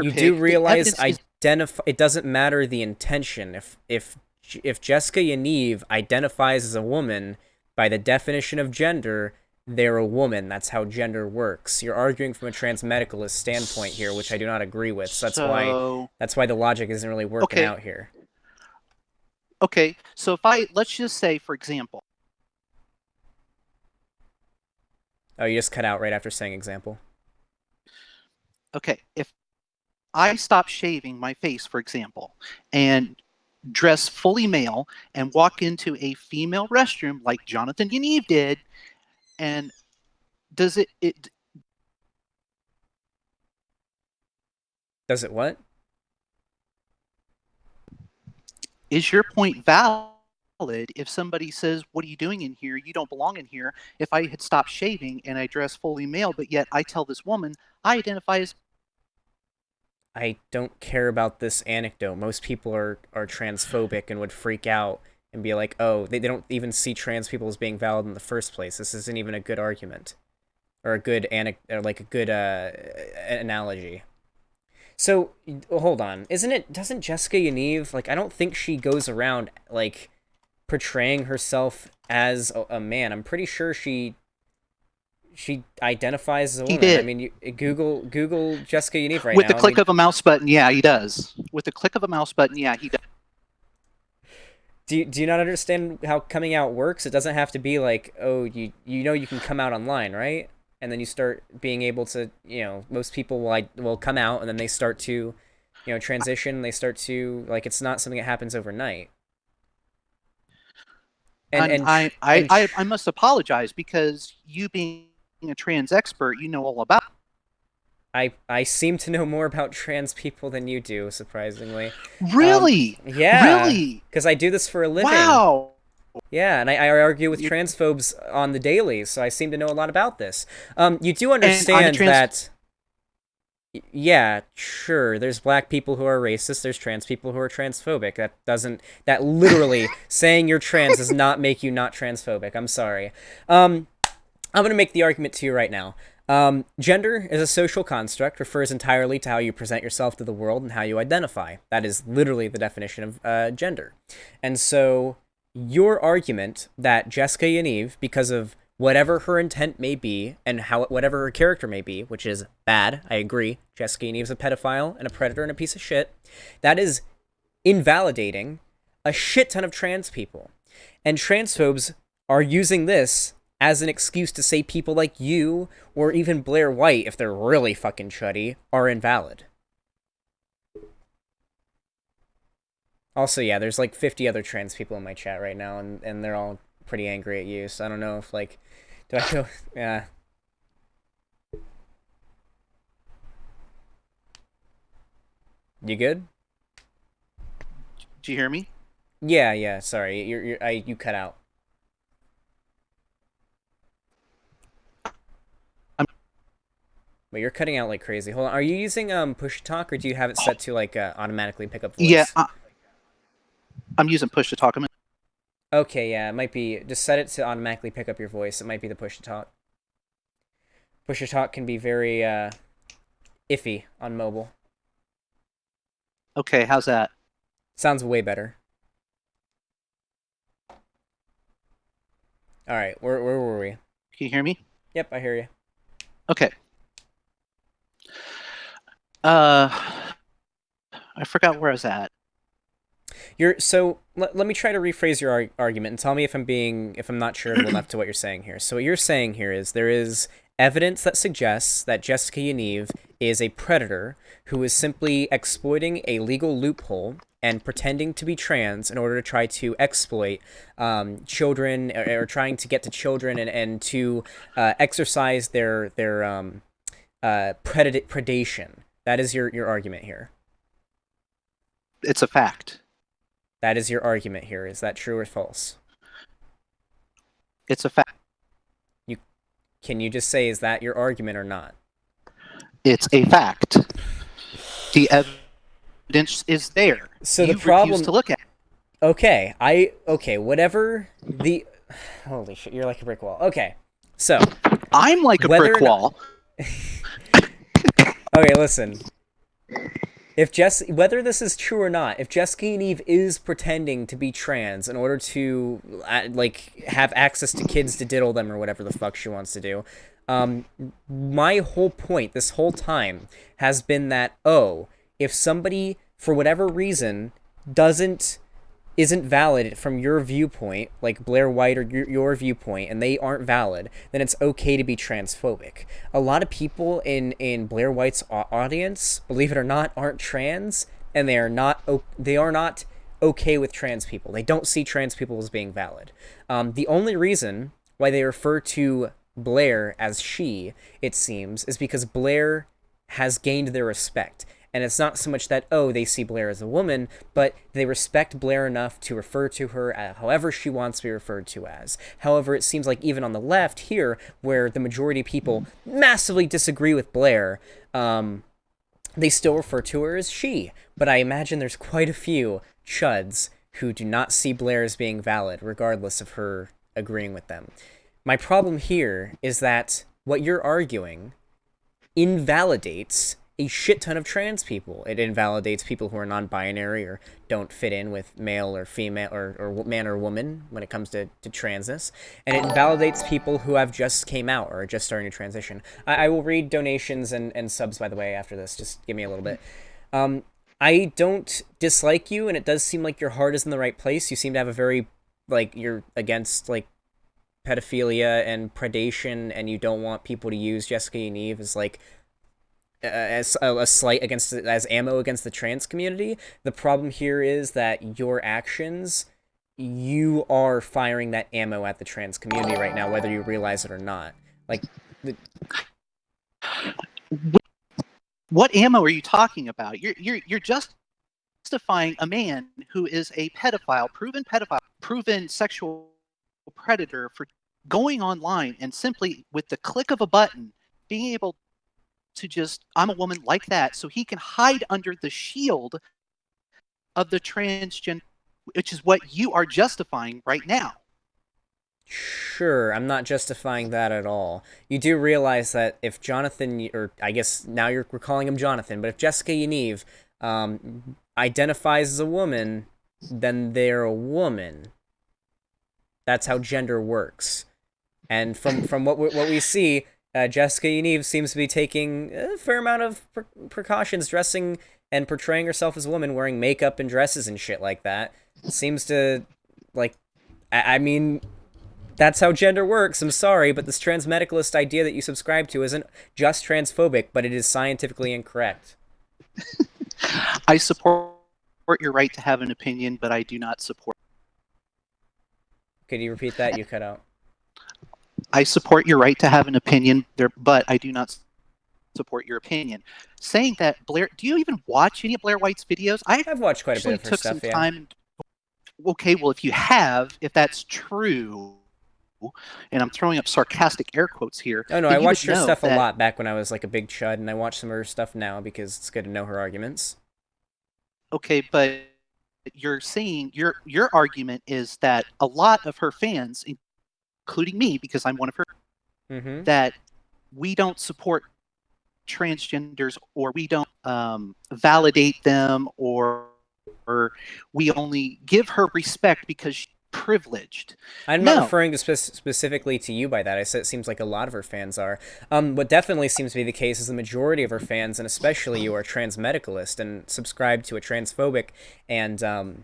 you do Pig. The realize evidence is it doesn't matter the intention. If Jessica Yaniv identifies as a woman, by the definition of gender, they're a woman. That's how gender works. You're arguing from a transmedicalist standpoint here, which I do not agree with. So so that's why the logic isn't really working okay. out here. Okay, so let's just say, for example, Oh, you just cut out right after saying example. okay, if I stop shaving my face, for example, and dress fully male and walk into a female restroom like Jonathan Yaniv did, and does it Does it what? Is your point valid if somebody says, "What are you doing in here? You don't belong in here"? If I had stopped shaving and I dress fully male, but yet I tell this woman I identify as. I don't care about this anecdote. Most people are transphobic and would freak out and be like, oh, they don't even see trans people as being valid in the first place. This isn't even a good argument. Or a good or like a good analogy. So hold on, doesn't Jessica Yaniv, like, I don't think she goes around like portraying herself as a man. I'm pretty sure she identifies as a He woman. I did. mean, Google Jessica Yaniv right With now. the I click mean, of a mouse button, yeah, he does. With the click of a mouse button, yeah, he does. do you not understand how coming out works? It doesn't have to be like, oh, you can come out online, right? And then you start being able to, most people will come out and then they start to, transition. They start to, like, it's not something that happens overnight. And And and tr- I, I, and I, tr- I must apologize because you being a trans expert, you know all about. I seem to know more about trans people than you do, surprisingly. Really, Yeah, really, because I do this for a living. wow. Yeah, and I argue with You're, transphobes on the daily, so I seem to know a lot about this. You do and I'm a understand trans. that, yeah, sure, there's black people who are racist, there's trans people who are transphobic. That literally, saying you're trans does not make you not transphobic. I'm sorry. I'm going to make the argument to you right now. Gender is a social construct, refers entirely to how you present yourself to the world and how you identify. That is literally the definition of gender. And so your argument that Jessica Yaniv, because of whatever her intent may be and whatever her character may be, which is bad, I agree. Jessica Yaniv's a pedophile and a predator and a piece of shit. That is invalidating a shit ton of trans people. And transphobes are using this as an excuse to say people like you, or even Blaire White, if they're really fucking chuddy, are invalid. Also, yeah, there's like 50 other trans people in my chat right now, and they're all pretty angry at you, so I don't know if, like, do I go, yeah. You good? Do you hear me? Yeah, sorry, you cut out. But you're cutting out like crazy. Hold on. Are you using push talk, or do you have it set to like automatically pick up Yeah, voice? I'm using push to talk. Okay, yeah, it might be. Just set it to automatically pick up your voice. It might be the push to talk. Push to talk can be very iffy on mobile. Okay, how's that? Sounds way better. All right, where were we? Can you hear me? Yep, I hear you. Okay. I forgot where I was at. Let me try to rephrase your argument and tell me if I'm not sure enough to what you're saying here. So what you're saying here is there is evidence that suggests that Jessica Yaniv is a predator who is simply exploiting a legal loophole and pretending to be trans in order to try to exploit children, or trying to get to children and to exercise their predation. That is your argument here. It's a fact. That is your argument here. Is that true or false? It's a fact. Can you just say, is that your argument or not? It's a fact. The evidence is there. So you the problem refuse to look at it. Okay, whatever the holy shit, you're like a brick wall. Okay. So, I'm like a brick wall. Okay, listen. Whether this is true or not, if Jessica Yaniv is pretending to be trans in order to like have access to kids to diddle them or whatever the fuck she wants to do, my whole point this whole time has been that, oh, if somebody for whatever reason isn't valid from your viewpoint, like Blaire White or your viewpoint, and they aren't valid, then it's okay to be transphobic. A lot of people in Blaire White's audience, believe it or not, aren't trans, and they are not okay with trans people. They don't see trans people as being valid. The only reason why they refer to Blaire as she, it seems, is because Blaire has gained their respect. And it's not so much that, oh, they see Blaire as a woman, but they respect Blaire enough to refer to her however she wants to be referred to as. However, it seems like even on the left here, where the majority of people massively disagree with Blaire, they still refer to her as she. But I imagine there's quite a few chuds who do not see Blaire as being valid, regardless of her agreeing with them. My problem here is that what you're arguing invalidates a shit ton of trans people. It invalidates people who are non-binary or don't fit in with male or female or man or woman when it comes to transness. And it invalidates people who have just came out or are just starting to transition. I will read donations and subs, by the way, after this. Just give me a little bit. I don't dislike you, and it does seem like your heart is in the right place. You seem to have a very, like, you're against, like, pedophilia and predation, and you don't want people to use Jessica Yaniv as, like, as a slight against, as ammo against the trans community. The problem here is that your actions, you are firing that ammo at the trans community right now, whether you realize it or not. Like, What ammo are you talking about? You're justifying a man who is a pedophile, proven sexual predator for going online and simply with the click of a button being able to just, I'm a woman like that, so he can hide under the shield of the transgender, which is what you are justifying right now. sure, I'm not justifying that at all. You do realize that if Jonathan, or I guess now we're calling him Jonathan, but if Jessica Yaniv identifies as a woman, then they're a woman. That's how gender works. And from what we see, Jessica Yaniv seems to be taking a fair amount of precautions, dressing and portraying herself as a woman, wearing makeup and dresses and shit like that. Seems to, like, I mean, that's how gender works. I'm sorry, but this transmedicalist idea that you subscribe to isn't just transphobic, but it is scientifically incorrect. I support your right to have an opinion, but I do not support. Could you repeat that? You cut out. I support your right to have an opinion, but I do not support your opinion. Saying that, Blaire, do you even watch any of Blaire White's videos? I've watched quite a bit actually of her took stuff, some time. Okay, well, if you have, if that's true, and I'm throwing up sarcastic air quotes here. Oh no, I watched her stuff a lot back when I was like a big chud, and I watch some of her stuff now because it's good to know her arguments. Okay, but you're saying your argument is that a lot of her fans, including me, because I'm one of her, that we don't support transgenders, or we don't validate them, or we only give her respect because she's privileged. I'm not referring to specifically to you by that. I said it seems like a lot of her fans are. What definitely seems to be the case is the majority of her fans, and especially you, are transmedicalist and subscribe to a transphobic and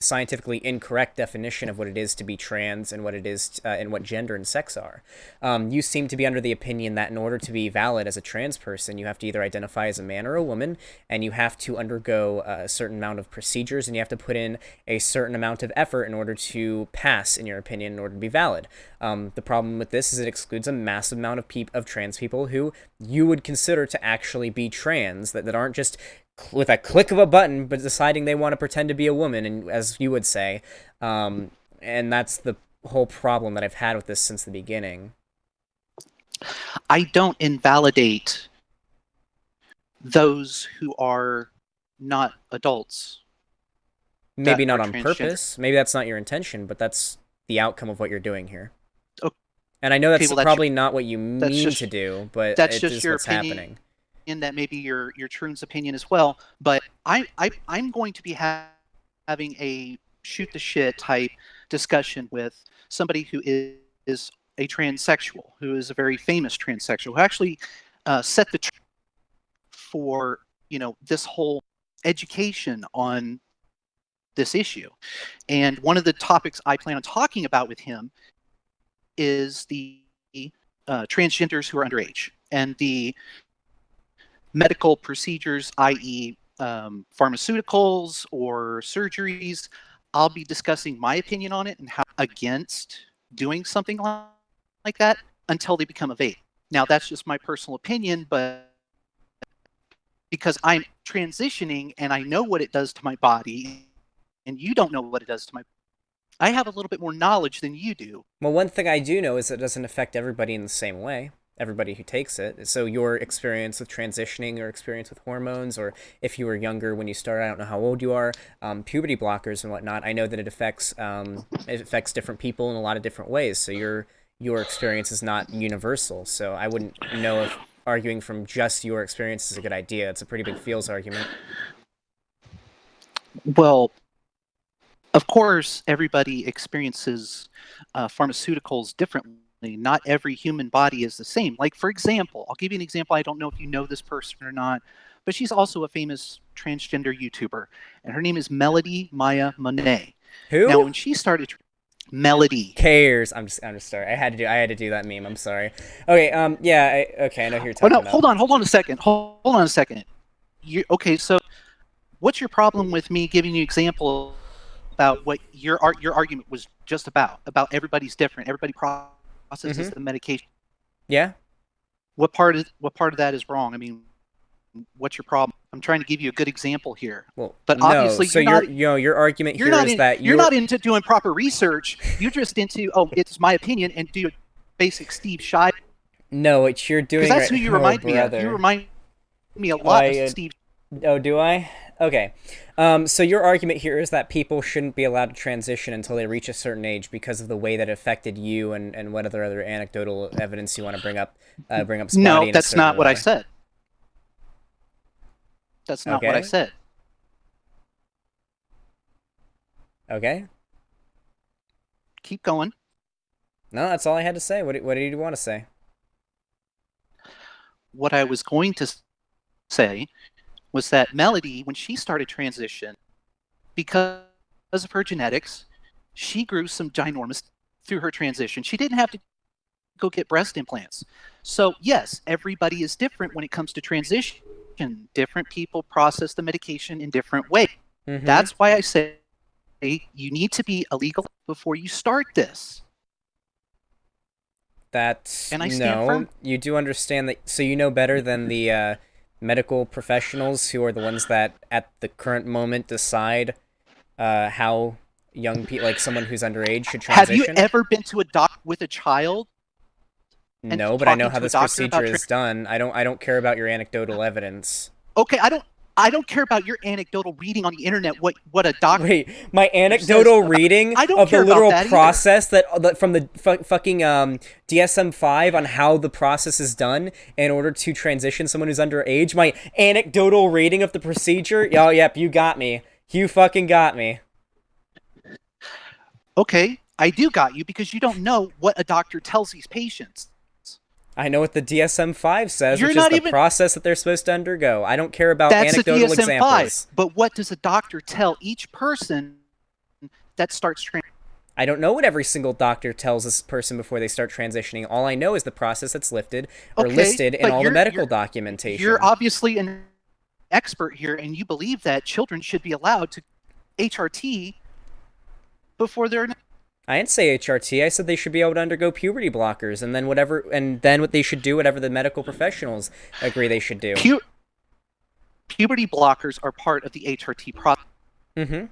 scientifically incorrect definition of what it is to be trans and what it is and what gender and sex are. You seem to be under the opinion that in order to be valid as a trans person, you have to either identify as a man or a woman, and you have to undergo a certain amount of procedures, and you have to put in a certain amount of effort in order to pass, in your opinion, in order to be valid. The problem with this is it excludes a massive amount of trans people who you would consider to actually be trans, that aren't just with a click of a button, but deciding they want to pretend to be a woman, and as you would say, and that's the whole problem that I've had with this since the beginning. I don't invalidate those who are not adults. Maybe not on purpose. Maybe that's not your intention, but that's the outcome of what you're doing here. Okay. And I know that's probably not what you mean to do, but that's just what's happening. In that maybe your Troon's opinion as well, but I'm going to be having a shoot the shit type discussion with somebody who is a transsexual, who is a very famous transsexual, who actually set the for this whole education on this issue. And one of the topics I plan on talking about with him is the transgenders who are underage and the medical procedures, i.e. Pharmaceuticals or surgeries. I'll be discussing my opinion on it and how against doing something like that until they become of age. Now, that's just my personal opinion, but because I'm transitioning and I know what it does to my body, and you don't know what it does to my. I have a little bit more knowledge than you do. Well, one thing I do know is it doesn't affect everybody in the same way. Everybody who takes it. So your experience with transitioning or experience with hormones, or if you were younger when you started, I don't know how old you are, puberty blockers and whatnot. I know that it affects different people in a lot of different ways. So your experience is not universal. So I wouldn't know if arguing from just your experience is a good idea. It's a pretty big feels argument. Well, of course, everybody experiences pharmaceuticals differently. Not every human body is the same. Like, for example, I'll give you an example. I don't know if you know this person or not, but she's also a famous transgender YouTuber, and her name is Melody Maya Monet. Now, Who when she started, Melody. cares? I'm just sorry. I had to do that meme. I'm sorry. Okay. Yeah. Okay. I know who you're Oh talking no, about. hold on a second. Hold on a second. Okay, so what's your problem with me giving you an example about what your argument was just about everybody's different, everybody processes the medication. Yeah. What part of that is wrong? I mean, what's your problem? I'm trying to give you a good example here, Well, but no. obviously So your argument here is that you're not into doing proper research. You're just into, oh, it's my opinion, and do a basic Steve Shive, no, what you're because doing that's right. who you Oh, remind me of. You brother. remind me a lot of I Steve. Oh, do I? Okay. So your argument here is that people shouldn't be allowed to transition until they reach a certain age because of the way that it affected you and what other anecdotal evidence you want to bring up No, Spotty in a that's certain not what I way. said. That's not what I Okay. said. Okay. Keep going. No, that's all I had to say. What did you want to say? What I was going to say was that Melody, when she started transition, because of her genetics, she grew some ginormous through her transition. She didn't have to go get breast implants. So yes, everybody is different when it comes to transition. Different people process the medication in different ways. Mm-hmm. That's why I say you need to be illegal before you start this. That's And I stand no. firm. You do understand that, so you know better than the medical professionals who are the ones that at the current moment decide how young people, like someone who's underage, should Have you transition. ever been to a doctor with a child and No, but I know talking how to a this doctor procedure about is done. I don't care about your anecdotal evidence. okay, I don't care about your anecdotal reading on the internet what a doctor Wait, my says anecdotal about. reading I don't of the care about literal that either. process that from the fucking DSM-5 on how the process is done in order to transition someone who's underage. My anecdotal reading of the procedure. Oh, yep, you got me. You fucking got me. Okay, I do got you because you don't know what a doctor tells these patients. I know what the DSM-5 says, You're which is not the even. process that they're supposed to undergo. I don't care about That's a anecdotal DSM-5. examples. But what does a doctor tell each person that starts training? I don't know what every single doctor tells this person before they start transitioning. All I know is the process that's lifted or Okay, listed in but all the medical you're documentation. obviously an expert here, and you believe that children should be allowed to HRT before they're. I didn't say HRT. I said they should be able to undergo puberty blockers, and then what they should do, whatever the medical professionals agree they should do. Puberty blockers are part of the HRT process. Mm-hmm.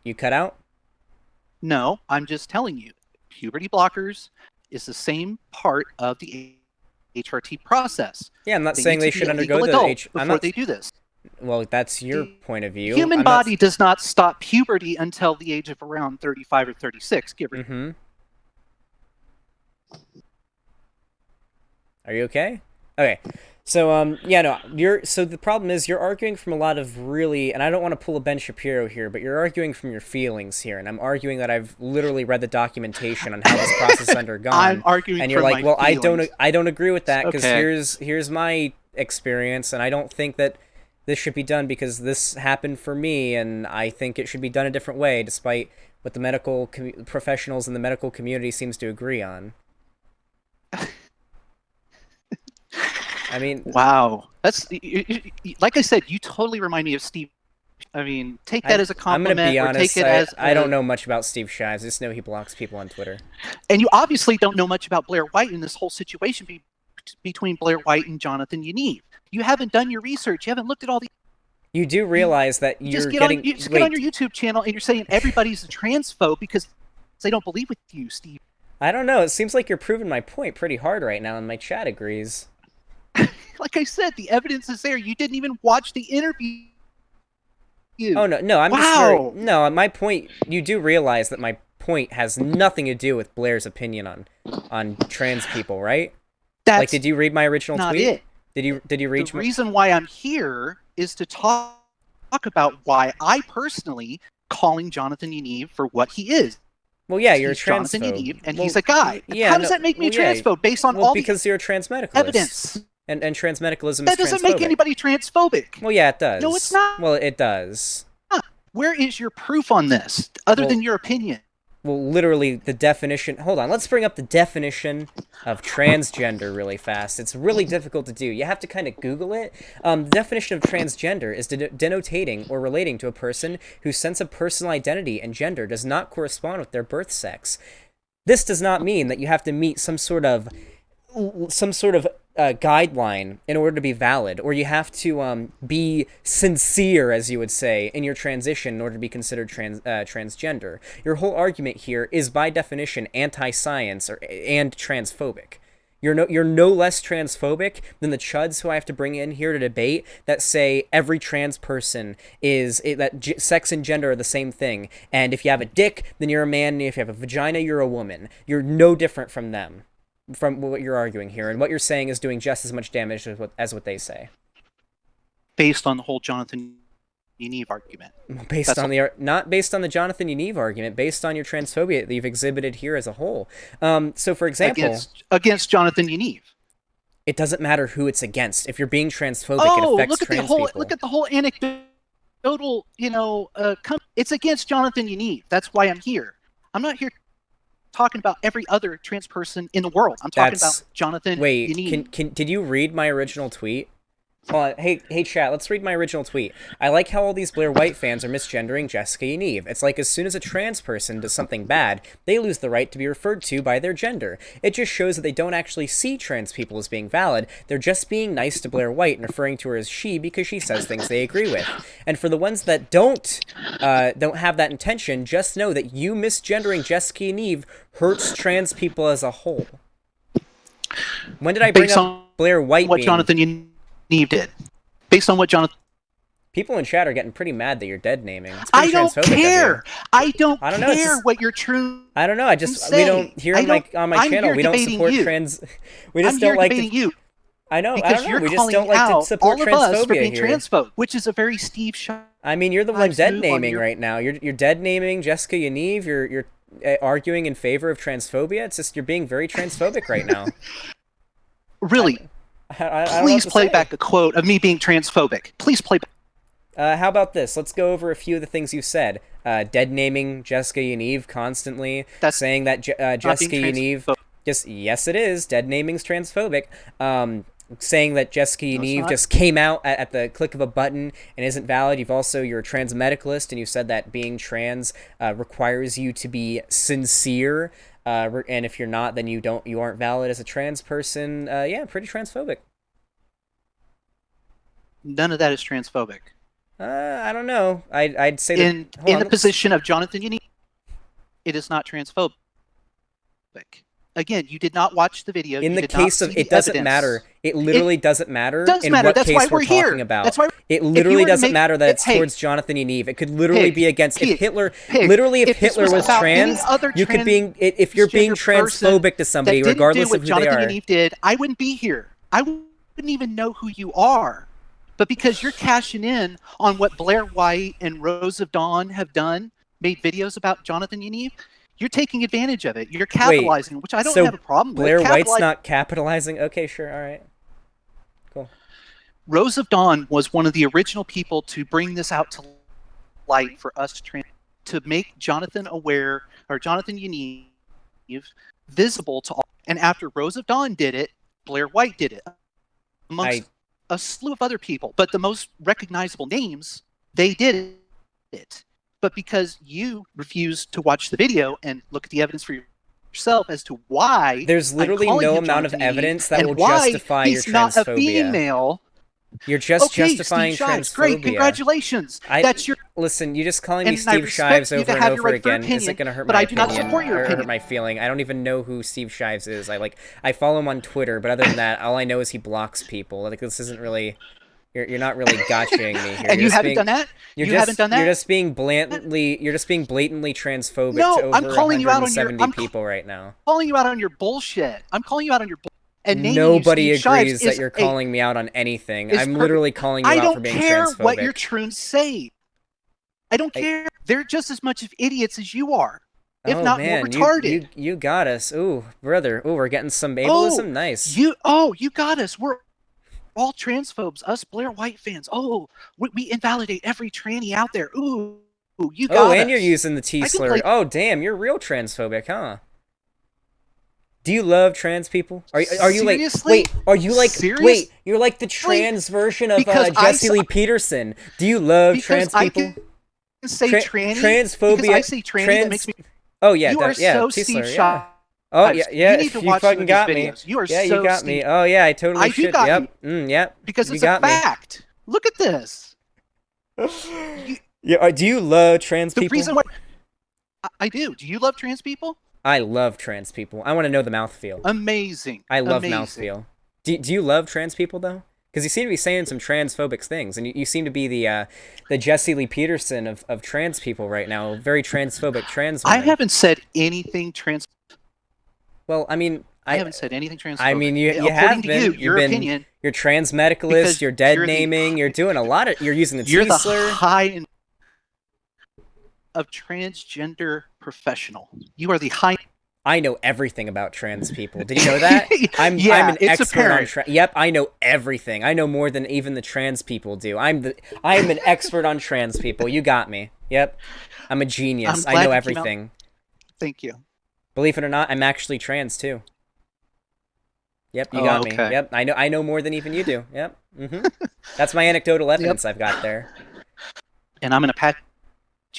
You cut out? No, I'm just telling you, puberty blockers is the same part of the HRT process. Yeah, I'm not They saying need they to be should a undergo legal the adult H. I'm before not. they do this. Well, that's your The point of view. human I'm not. body does not stop puberty until the age of around 35 or 36, give or. Mm-hmm. Are you okay? Okay. So yeah, no, so the problem is you're arguing from a lot of really, and I don't want to pull a Ben Shapiro here, but you're arguing from your feelings here, and I'm arguing that I've literally read the documentation on how this process is I'm undergone, arguing and you're from like, my well, feelings. I don't agree with that because Okay. here's my experience, and I don't think that this should be done because this happened for me, and I think it should be done a different way, despite what the medical professionals in the medical community seems to agree on. I mean, Wow. That's like I said, you totally remind me of Steve. I mean, take that as a I'm gonna compliment be or take honest. it as I don't know much about Steve Shives. I just know he blocks people on Twitter. and you obviously don't know much about Blaire White in this whole situation between Blaire White and Jonathan Yaniv. You haven't done your research. You haven't looked at all the. You do realize that You you're just getting. you just get on your YouTube channel and you're saying everybody's a transphobe because they don't believe with you, Steve. I don't know. It seems like you're proving my point pretty hard right now, and my chat agrees. Like I said, the evidence is there. You didn't even watch the interview. Oh no, I'm wow. no. My point. You do realize that my point has nothing to do with Blaire's opinion on trans people, right? That's like, did you read my original not tweet? It. Did you read? The reason why I'm here is to talk about why I personally calling Jonathan Yaniv for what he is. Well, yeah, you're a Jonathan transphobe. Yaniv, and he's a guy. Yeah, how does that make me a transphobe based on all because you're a transmedicalist. Evidence? And transmedicalism that is doesn't make anybody transphobic. Well, yeah, it does. No, it's not. Well, it does. Where is your proof on this, other than your opinion? Well, literally, the definition... Hold on, let's bring up the definition of transgender really fast. It's really difficult to do. You have to kind of Google it. The definition of transgender is denotating or relating to a person whose sense of personal identity and gender does not correspond with their birth sex. This does not mean that you have to meet some sort of guideline in order to be valid, or you have to be sincere, as you would say, in your transition in order to be considered transgender. Your whole argument here is by definition anti-science and transphobic. You're no less transphobic than the chuds who I have to bring in here to debate that say every trans person that sex and gender are the same thing, and if you have a dick, then you're a man, and if you have a vagina, you're a woman. You're no different from them. From what you're arguing here, and what you're saying is doing just as much damage as what they say. Based on the whole Jonathan Yaniv argument. Not based on the Jonathan Yaniv argument, based on your transphobia that you've exhibited here as a whole. So, for example, against Jonathan Yaniv, it doesn't matter who it's against. If you're being transphobic, it affects trans people. Look at the whole anecdotal. It's against Jonathan Yaniv. That's why I'm here. I'm not here talking about every other trans person in the world. I'm talking about Jonathan Yaniv. Did you read my original tweet? Hold on. Hey, chat, let's read my original tweet. I like how all these Blaire White fans are misgendering Jessica Yaniv. It's like as soon as a trans person does something bad, they lose the right to be referred to by their gender. It just shows that they don't actually see trans people as being valid. They're just being nice to Blaire White and referring to her as she because she says things they agree with. And for the ones that don't have that intention, just know that you misgendering Jessica Yaniv hurts trans people as a whole. When did I bring up Blaire White? What Jonathan Yaniv did, based on what Jonathan. People in chat are getting pretty mad that you're dead naming. I don't care. I don't care what you're true. I don't know. We don't here on my channel. We don't support trans. We just don't like you. I know. Because I don't know. We just don't like to support transphobia here. Transphobe, which is a very Steve Shop. I mean, you're the one dead naming right now. You're dead naming Jessica Yaniv. You're arguing in favor of transphobia. It's just you're being very transphobic right now. Really. Please play back a quote of me being transphobic. Please play back. How about this? Let's go over a few of the things you've said. Dead naming Jessica Yaniv constantly. That's saying that Jessica Yaniv... Yes, it is. Dead naming's transphobic. Saying that Jessica Yaniv just came out at the click of a button and isn't valid. You're a transmedicalist, and you said that being trans requires you to be sincere. And if you're not, then you aren't valid as a trans person. Yeah, pretty transphobic. None of that is transphobic. I don't know. I'd say in the position of Jonathan Yaniv, it is not transphobic. Again, you did not watch the video. In the case of it doesn't matter. It literally doesn't matter in what case we're talking about. That's why it literally doesn't matter that it's towards Jonathan Yaniv. It could literally be against if Hitler. Literally, if Hitler was trans, you could be if you're being transphobic to somebody, regardless of who they are. Jonathan Yaniv did, I wouldn't be here. I wouldn't even know who you are. But because you're cashing in on what Blaire White and Rose of Dawn have done, made videos about Jonathan Yaniv, you're taking advantage of it. You're capitalizing, which I don't have a problem with. Blaire White's not capitalizing? Okay, sure, all right. Cool. Rose of Dawn was one of the original people to bring this out to light for us to make Jonathan Yaniv visible to all. And after Rose of Dawn did it, Blaire White did it. Amongst a slew of other people. But the most recognizable names, they did it. But because you refused to watch the video and look at the evidence for yourself as to why There's I'm literally calling no him amount of Jonathan evidence Yaniv, that and will why justify your he's not a transphobia. female. You're just Okay, justifying Steve Shives, transphobia. great, congratulations. That's your. Listen. You just calling me And I Steve Shives respect you over to and have your over right for again opinion, isn't gonna hurt but my I do not opinion support your or hurt opinion. my feeling. I don't even know who Steve Shives is. I follow him on Twitter, but other than that, all I know is he blocks people. Like this isn't really. You're not really gotchaing me here. And you haven't done that. You haven't done You're that. just being blatantly transphobic to No, I'm over calling you out on your. 170 people right now. Calling you out on your bullshit. I'm calling you out on your. And naming you Nobody Steve Shives agrees that you're calling me out on anything. I'm perfect. literally calling you I out for don't being care what your transphobic. troons say. I don't care. They're just as much of idiots as you are, if Oh not more man, retarded. you got us. Ooh, brother. Ooh, we're getting some ableism. Nice. You got us. We're all transphobes. Us Blaire White fans. Oh, we invalidate every tranny out there. Ooh, you Oh, got and you're us. using the T slur. Oh, damn, you're real transphobic, huh? Do you love trans people? Are you like Seriously? Are you like Serious? You're like the trans version of Because Jesse Lee Peterson? Do you love because trans I people? can say tranny. Transphobia. Because I say tranny, that makes me. Oh yeah, You are yeah, so T-slur, Steve yeah. Shives. Oh yeah, yeah. You need to You watch some fucking of these got me. videos. You are Yeah, so you got Steve. me. Oh yeah, I totally I do should. got Yep. you. Yep. Because you it's a got fact. Look at this. Yeah. Do you love trans The people? reason why I do. Do you love trans people? I love trans people. I want to know the mouthfeel. Amazing. I love Amazing. mouthfeel. Do you love trans people though? Because you seem to be saying some transphobic things, and you seem to be the Jesse Lee Peterson of trans people right now. Very transphobic trans women. I haven't said anything trans. Well, I mean, I haven't said anything transphobic. I mean, you According have to been. your opinion. You're trans medicalist. Because You're dead you're naming. You're doing a lot of. You're using the You're the T-slur. high end of transgender professional. You are the high. I know everything about trans people. Did you know that? I'm an it's expert on apparent. Yep, I know everything. I know more than even the trans people do. I am an expert on trans people. You got me. Yep. I'm a genius. I know everything. Thank you. Believe it or not, I'm actually trans too. Yep, you got me. Yep, I know more than even you do. Yep. That's my anecdotal evidence I've got there. And I'm an Apache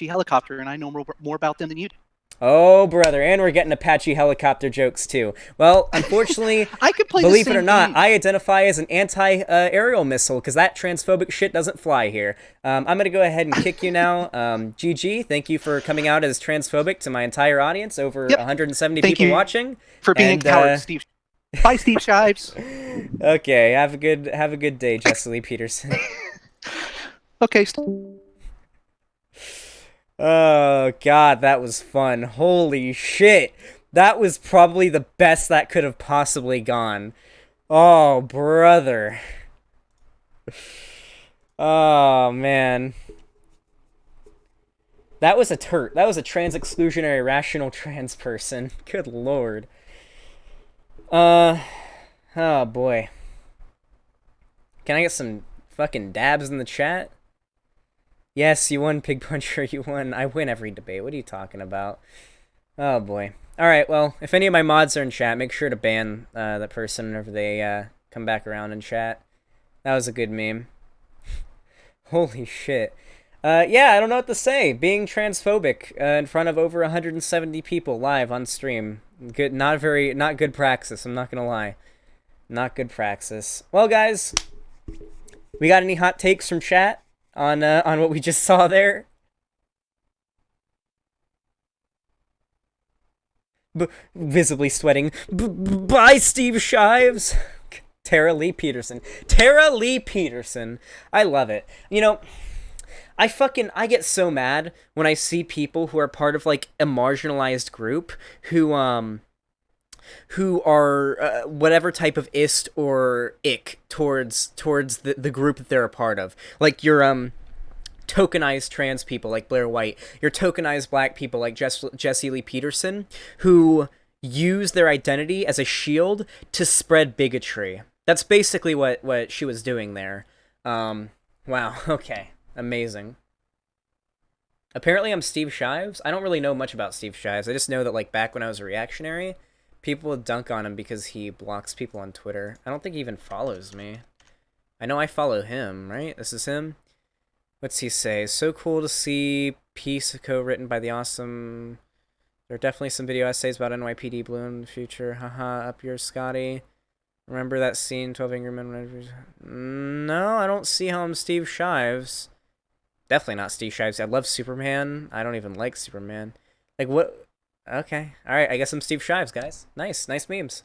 helicopter, and I know more about them than you do. Oh, brother, and we're getting Apache helicopter jokes, too. Well, unfortunately, I could play believe it or not, game. I identify as an anti-aerial missile, because that transphobic shit doesn't fly here. I'm going to go ahead and kick you now. GG, thank you for coming out as transphobic to my entire audience, over 170 people watching. For being a coward, Steve. Bye, Steve Shives. Okay, have a good day, Jesse Lee Peterson. Okay. Oh, God, that was fun. Holy shit. That was probably the best that could have possibly gone. Oh, brother. Oh, man. That was a turd. That was a trans-exclusionary rational trans person. Good lord. Oh, boy. Can I get some fucking dabs in the chat? Yes, you won, Pig Puncher, you won. I win every debate. What are you talking about? Oh, boy. Alright, well, if any of my mods are in chat, make sure to ban that person whenever they come back around in chat. That was a good meme. Holy shit. Yeah, I don't know what to say. Being transphobic in front of over 170 people live on stream. Not good praxis, I'm not gonna lie. Not good praxis. Well, guys, we got any hot takes from chat on what we just saw there? Visibly sweating. Bye, Steve Shives. Tara Lee Peterson. Tara Lee Peterson. I love it. You know, I get so mad when I see people who are part of like a marginalized group who are whatever type of ist or ick towards the group that they're a part of. Like your tokenized trans people like Blaire White, your tokenized black people like Jesse Lee Peterson, who use their identity as a shield to spread bigotry. That's basically what she was doing there. Wow, okay. Amazing. Apparently I'm Steve Shives. I don't really know much about Steve Shives. I just know that like back when I was a reactionary, people would dunk on him because he blocks people on Twitter. I don't think he even follows me. I know I follow him, right? This is him? What's he say? So cool to see Peace co-written by the awesome There are definitely some video essays about NYPD Blue in the future. Haha, up yours, Scotty. Remember that scene, 12 Angry Men? No, I don't see how I'm Steve Shives. Definitely not Steve Shives. I love Superman. I don't even like Superman. Like, what? Okay. Alright, I guess I'm Steve Shives, guys. Nice. Nice memes.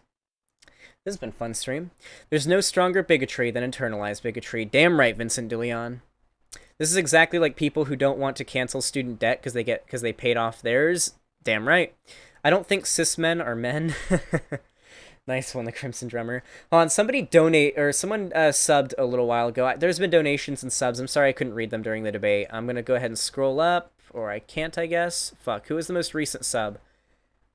This has been a fun stream. There's no stronger bigotry than internalized bigotry. Damn right, Vincent DeLeon. This is exactly like people who don't want to cancel student debt because they paid off theirs. Damn right. I don't think cis men are men. Nice one, the Crimson Drummer. Hold on, somebody donate, or someone subbed a little while ago. There's been donations and subs. I'm sorry I couldn't read them during the debate. I'm going to go ahead and scroll up, or I can't, I guess. Fuck, who was the most recent sub?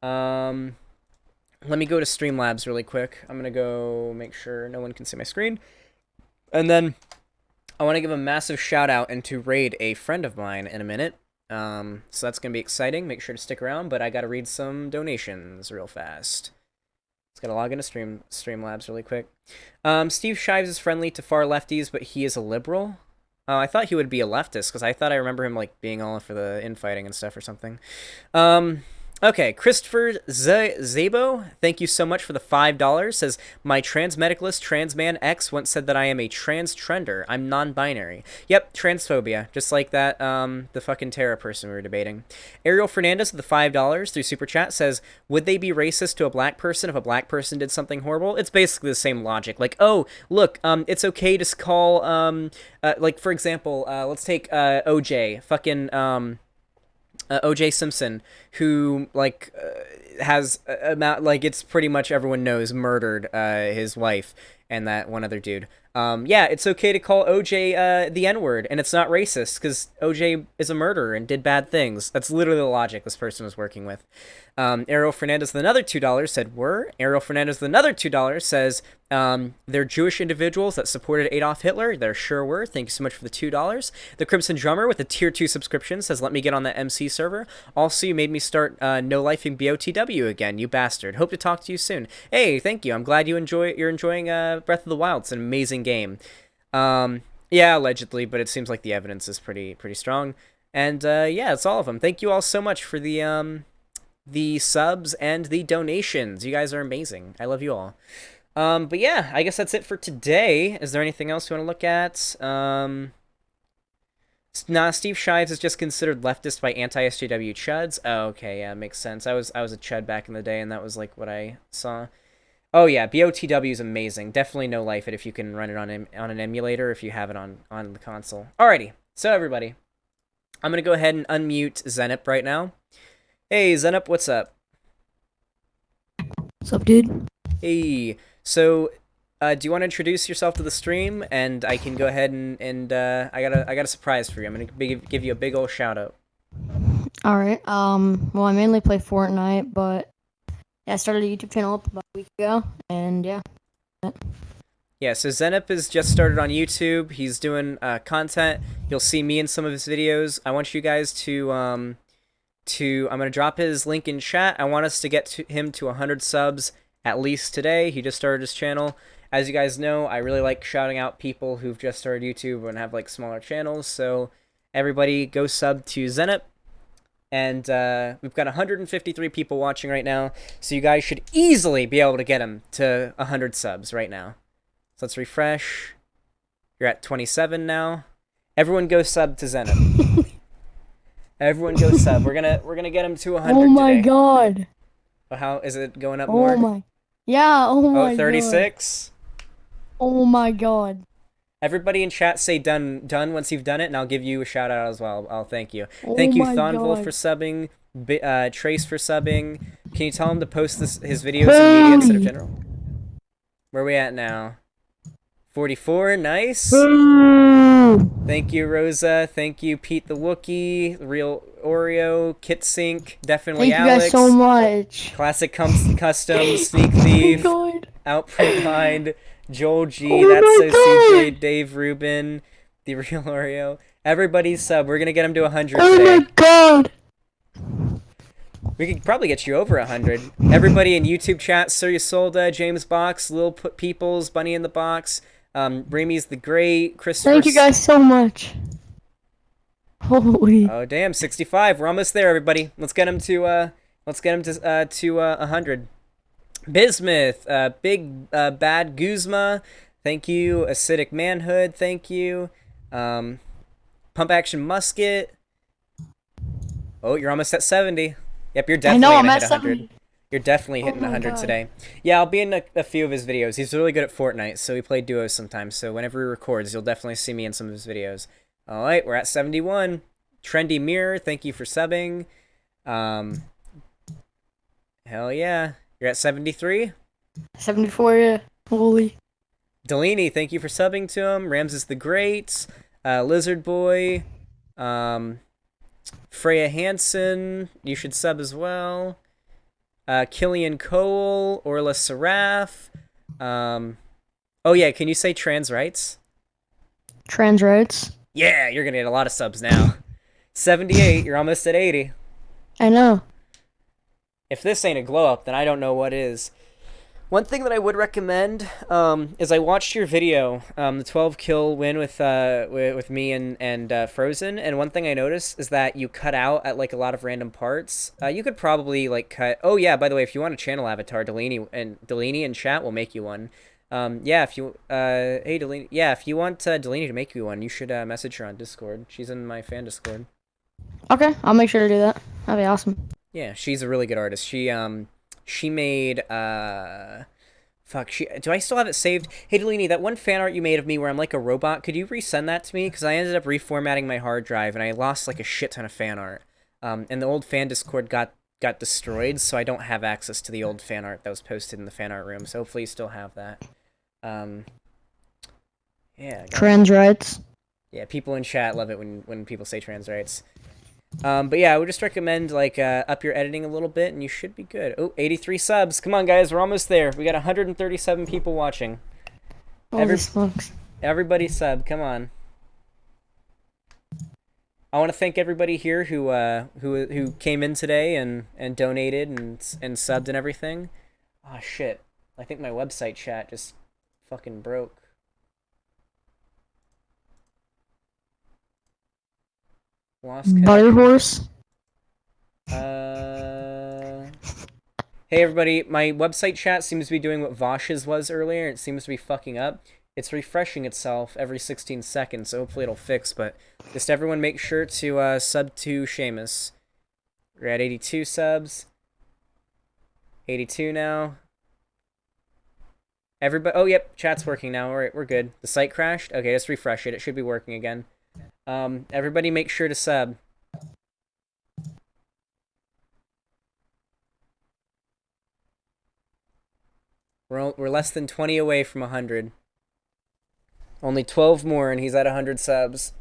Let me go to Streamlabs really quick. I'm going to go make sure no one can see my screen. And then I want to give a massive shout out and to raid a friend of mine in a minute. So that's going to be exciting. Make sure to stick around, but I got to read some donations real fast. Just gotta log into Streamlabs really quick. Steve Shives is friendly to far lefties, but he is a liberal. Oh, I thought he would be a leftist, because I thought I remember him like being all for the infighting and stuff or something. Okay, Christopher Zabo, thank you so much for the $5. Says, my trans medicalist trans man X once said that I am a trans trender. I'm non-binary. Yep, transphobia. Just like that, the fucking Terra person we were debating. Ariel Fernandez with the $5 through Super Chat says, would they be racist to a black person if a black person did something horrible? It's basically the same logic. Like, oh, look, it's okay to call, like, for example, let's take, OJ, fucking, OJ Simpson, who like has like it's pretty much everyone knows murdered his wife and that one other dude. Yeah, it's okay to call OJ the N-word, and it's not racist because OJ is a murderer and did bad things. That's literally the logic this person was working with. Ariel Fernandez with another $2 said, were. Ariel Fernandez with another $2 says, they're Jewish individuals that supported Adolf Hitler. There sure were. Thank you so much for the $2. The Crimson Drummer with a tier 2 subscription says, let me get on the MC server. Also, you made me start no-lifing BOTW again, you bastard. Hope to talk to you soon. Hey, thank you. I'm glad you're enjoying Breath of the Wild. It's an amazing game. Yeah, allegedly, but it seems like the evidence is pretty strong. And yeah, it's all of them. Thank you all so much for the subs and the donations. You guys are amazing. I love you all. But yeah, I guess that's it for today. Is there anything else you want to look at? Nah, Steve Shives is just considered leftist by anti-SJW chuds. Oh, okay, yeah, makes sense. I was a chud back in the day, and that was like what I saw. Oh yeah, BOTW is amazing. Definitely no life it if you can run it on an emulator if you have it on the console. Alrighty, so everybody, I'm gonna go ahead and unmute Zenup right now. Hey Zenup, what's up? What's up, dude? Hey, so do you want to introduce yourself to the stream, and I can go ahead and I got a surprise for you. I'm gonna give you a big old shout out. All right. Well, I mainly play Fortnite, but yeah, I started a YouTube channel up about a week ago, and yeah. Yeah, so Zenup has just started on YouTube. He's doing content. You'll see me in some of his videos. I want you guys to I'm gonna drop his link in chat. I want us to get him to 100 subs at least today. He just started his channel. As you guys know, I really like shouting out people who've just started YouTube and have like smaller channels. So everybody go sub to Zenup. And we've got 153 people watching right now. So you guys should easily be able to get him to 100 subs right now. So let's refresh. You're at 27 now. Everyone go sub to Zenup. Everyone go sub. We're gonna get him to 100 Oh my today. god. Oh, how is it going up more? Oh my. Yeah, oh my god. 36? Oh my god. Everybody in chat say done once you've done it, and I'll give you a shout out as well. I'll thank you. Oh Thank you, my Thonville, god. for subbing. Trace for subbing. Can you tell him to post his videos in media instead of general? Where are we at now? 44, nice. Thank you, Rosa. Thank you, Pete the Wookie, Real Oreo, Kitsync, definitely Thank you Alex. guys so much. Classic Custom, Sneak Thief, Oh my god. Outprint Mind, Joel G, Oh That's my So CJ, god. Dave Rubin, The Real Oreo. Everybody's sub. We're gonna get him to 100 Oh today. my god. We could probably get you over 100. Everybody in YouTube chat, Surya Solda, James Box, Lil Peoples, Bunny in the Box, Remy's the Great, Christopher. Thank you guys so much. Holy. Oh damn, 65. We're almost there, everybody. Let's get him to Let's get him to 100. Bismuth, Big Bad Guzma, thank you. Acidic Manhood, thank you. Pump Action Musket. Oh, you're almost at 70. Yep, you're definitely gonna hit 100. 70. You're definitely hitting 100 today. Yeah, I'll be in a few of his videos. He's really good at Fortnite, so we play duos sometimes. So whenever he records, you'll definitely see me in some of his videos. All right, we're at 71. Trendy Mirror, thank you for subbing. Hell yeah. You're at 73. 74, yeah. Holy. Delaney, thank you for subbing to him. Ramses the Great, Lizard Boy, Freya Hansen, you should sub as well. Killian Cole, Orla Seraph. Oh yeah, can you say trans rights? Trans rights. Yeah, you're gonna get a lot of subs now. 78, you're almost at 80. I know. If this ain't a glow up, then I don't know what is. One thing that I would recommend is I watched your video, the 12 kill win with me and Frozen, and one thing I noticed is that you cut out at like a lot of random parts. You could probably like cut. Oh yeah, by the way, if you want a channel avatar, Delaney in chat will make you one. Yeah, if you hey Delaney, yeah, if you want Delaney to make you one, you should message her on Discord. She's in my fan Discord. Okay, I'll make sure to do that. That'd be awesome. Yeah, she's a really good artist. She made fuck, do I still have it saved? Hey Delaney, that one fan art you made of me where I'm like a robot, could you resend that to me? Because I ended up reformatting my hard drive and I lost like a shit ton of fan art. And the old fan Discord got destroyed, so I don't have access to the old fan art that was posted in the fan art room. So hopefully you still have that. Yeah. Trans rights. Yeah, people in chat love it when people say trans rights. But yeah, I would just recommend like up your editing a little bit and you should be good. Oh, 83 subs. Come on guys, we're almost there. We got 137 people watching. Holy smokes. Everybody sub, come on. I want to thank everybody here who came in today and donated and subbed and everything. Oh shit. I think my website chat just fucking broke. Butterhorse. Hey everybody, my website chat seems to be doing what Vosh's was earlier, and it seems to be fucking up. It's refreshing itself every 16 seconds, so hopefully it'll fix, but just everyone make sure to sub to Seamus. We're at 82 subs. 82 now. Everybody, oh yep, chat's working now. Alright, we're good. The site crashed? Okay, let's refresh it. It should be working again. Everybody make sure to sub. We're less than 20 away from 100. Only 12 more and he's at 100 subs.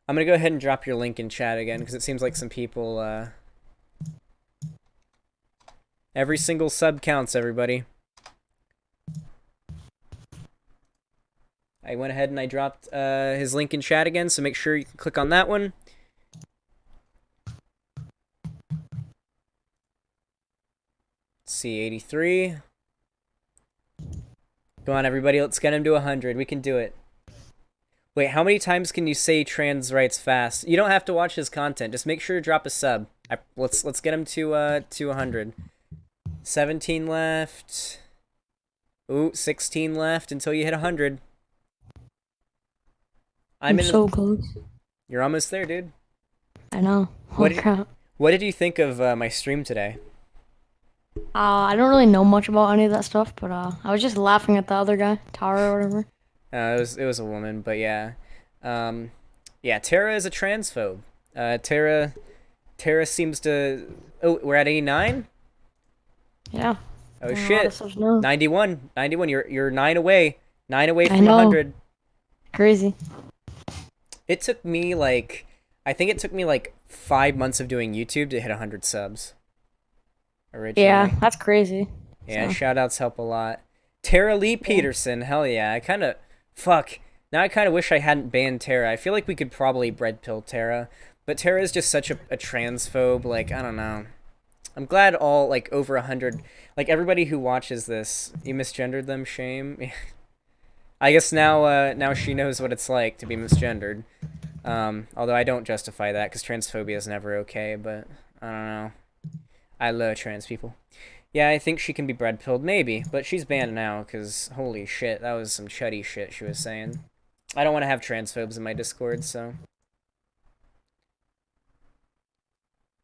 I'm gonna go ahead and drop your link in chat again because it seems like some people every single sub counts, everybody. I went ahead and I dropped his link in chat again, so make sure you can click on that one. Let's see, 83. Come on, everybody, let's get him to 100. We can do it. Wait, how many times can you say trans rights fast? You don't have to watch his content. Just make sure to drop a sub. Let's get him to 100. 17 left. Ooh, 16 left until you hit 100. I'm so close. You're almost there, dude. I know. Holy crap. What did you think of my stream today? I don't really know much about any of that stuff, but I was just laughing at the other guy, Tara or whatever. It was a woman, but yeah. Yeah, Tara is a transphobe. Tara seems to... Oh, we're at 89? Yeah. Oh shit. 91. You're 9 away. 9 away from 100. Crazy. It took me like... I think it took me like 5 months of doing YouTube to hit 100 subs. Originally. Yeah, that's crazy. Yeah, so. Shoutouts help a lot. Tara Lee Peterson, hell yeah. I kind of... Fuck. Now I kind of wish I hadn't banned Tara. I feel like we could probably bread pill Tara. But Tara is just such a transphobe. Like, I don't know. I'm glad all, like, over 100... Like, everybody who watches this, you misgendered them, shame. I guess now she knows what it's like to be misgendered. Although I don't justify that, because transphobia is never okay, but I don't know. I love trans people. Yeah, I think she can be bread pilled, maybe, but she's banned now because holy shit, that was some chuddy shit she was saying. I don't want to have transphobes in my Discord, so.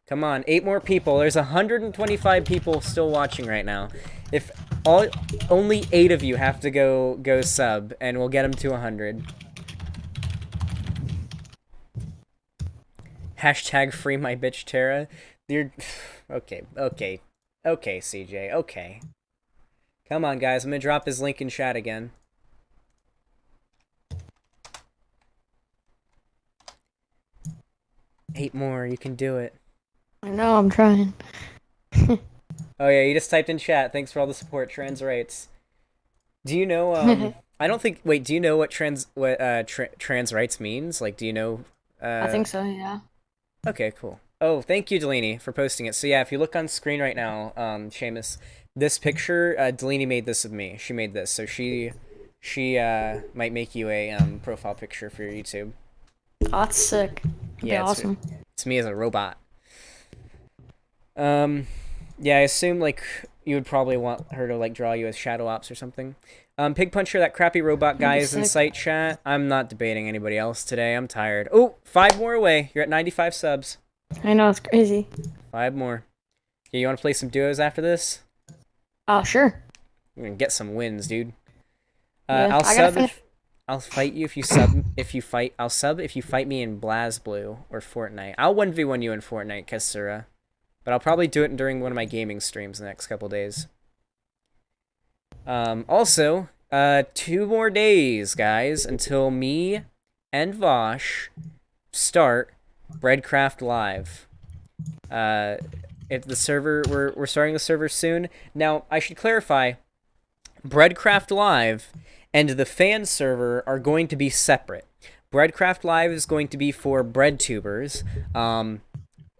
Come on, 8 more people. There's 125 people still watching right now. If only 8 of you have to go sub, and we'll get them to 100. Hashtag free my bitch Tara. You're okay, CJ, okay. Come on, guys. I'm gonna drop his link in chat again. Eight more. You can do it. I know, I'm trying. Oh yeah, you just typed in chat. Thanks for all the support. Trans rights. Do you know? I don't think. Wait, do you know what trans rights means? Like, do you know? I think so. Yeah. Okay, cool. Oh, thank you, Delaney, for posting it. So yeah, if you look on screen right now, Seamus, this picture, Delaney made this of me. She made this, so she might make you a profile picture for your YouTube. Oh, that's sick. That'd be awesome. It's me as a robot. Yeah, I assume, like, you would probably want her to, like, draw you as Shadow Ops or something. Pig Puncher, that crappy robot guy is in sight chat. I'm not debating anybody else today. I'm tired. Oh, 5 more away. You're at 95 subs. I know, it's crazy. 5 more. Okay, you want to play some duos after this? Oh, sure. We're gonna get some wins, dude. Yeah, I'll fight you if you sub. I'll sub if you fight me in BlazBlue or Fortnite. I'll 1v1 you in Fortnite, Kasura. But I'll probably do it during one of my gaming streams the next couple days. Also, 2 more days, guys, until me and Vosh start Breadcraft Live. If the server, we're starting the server soon. Now, I should clarify, Breadcraft Live and the fan server are going to be separate. Breadcraft Live is going to be for Breadtubers.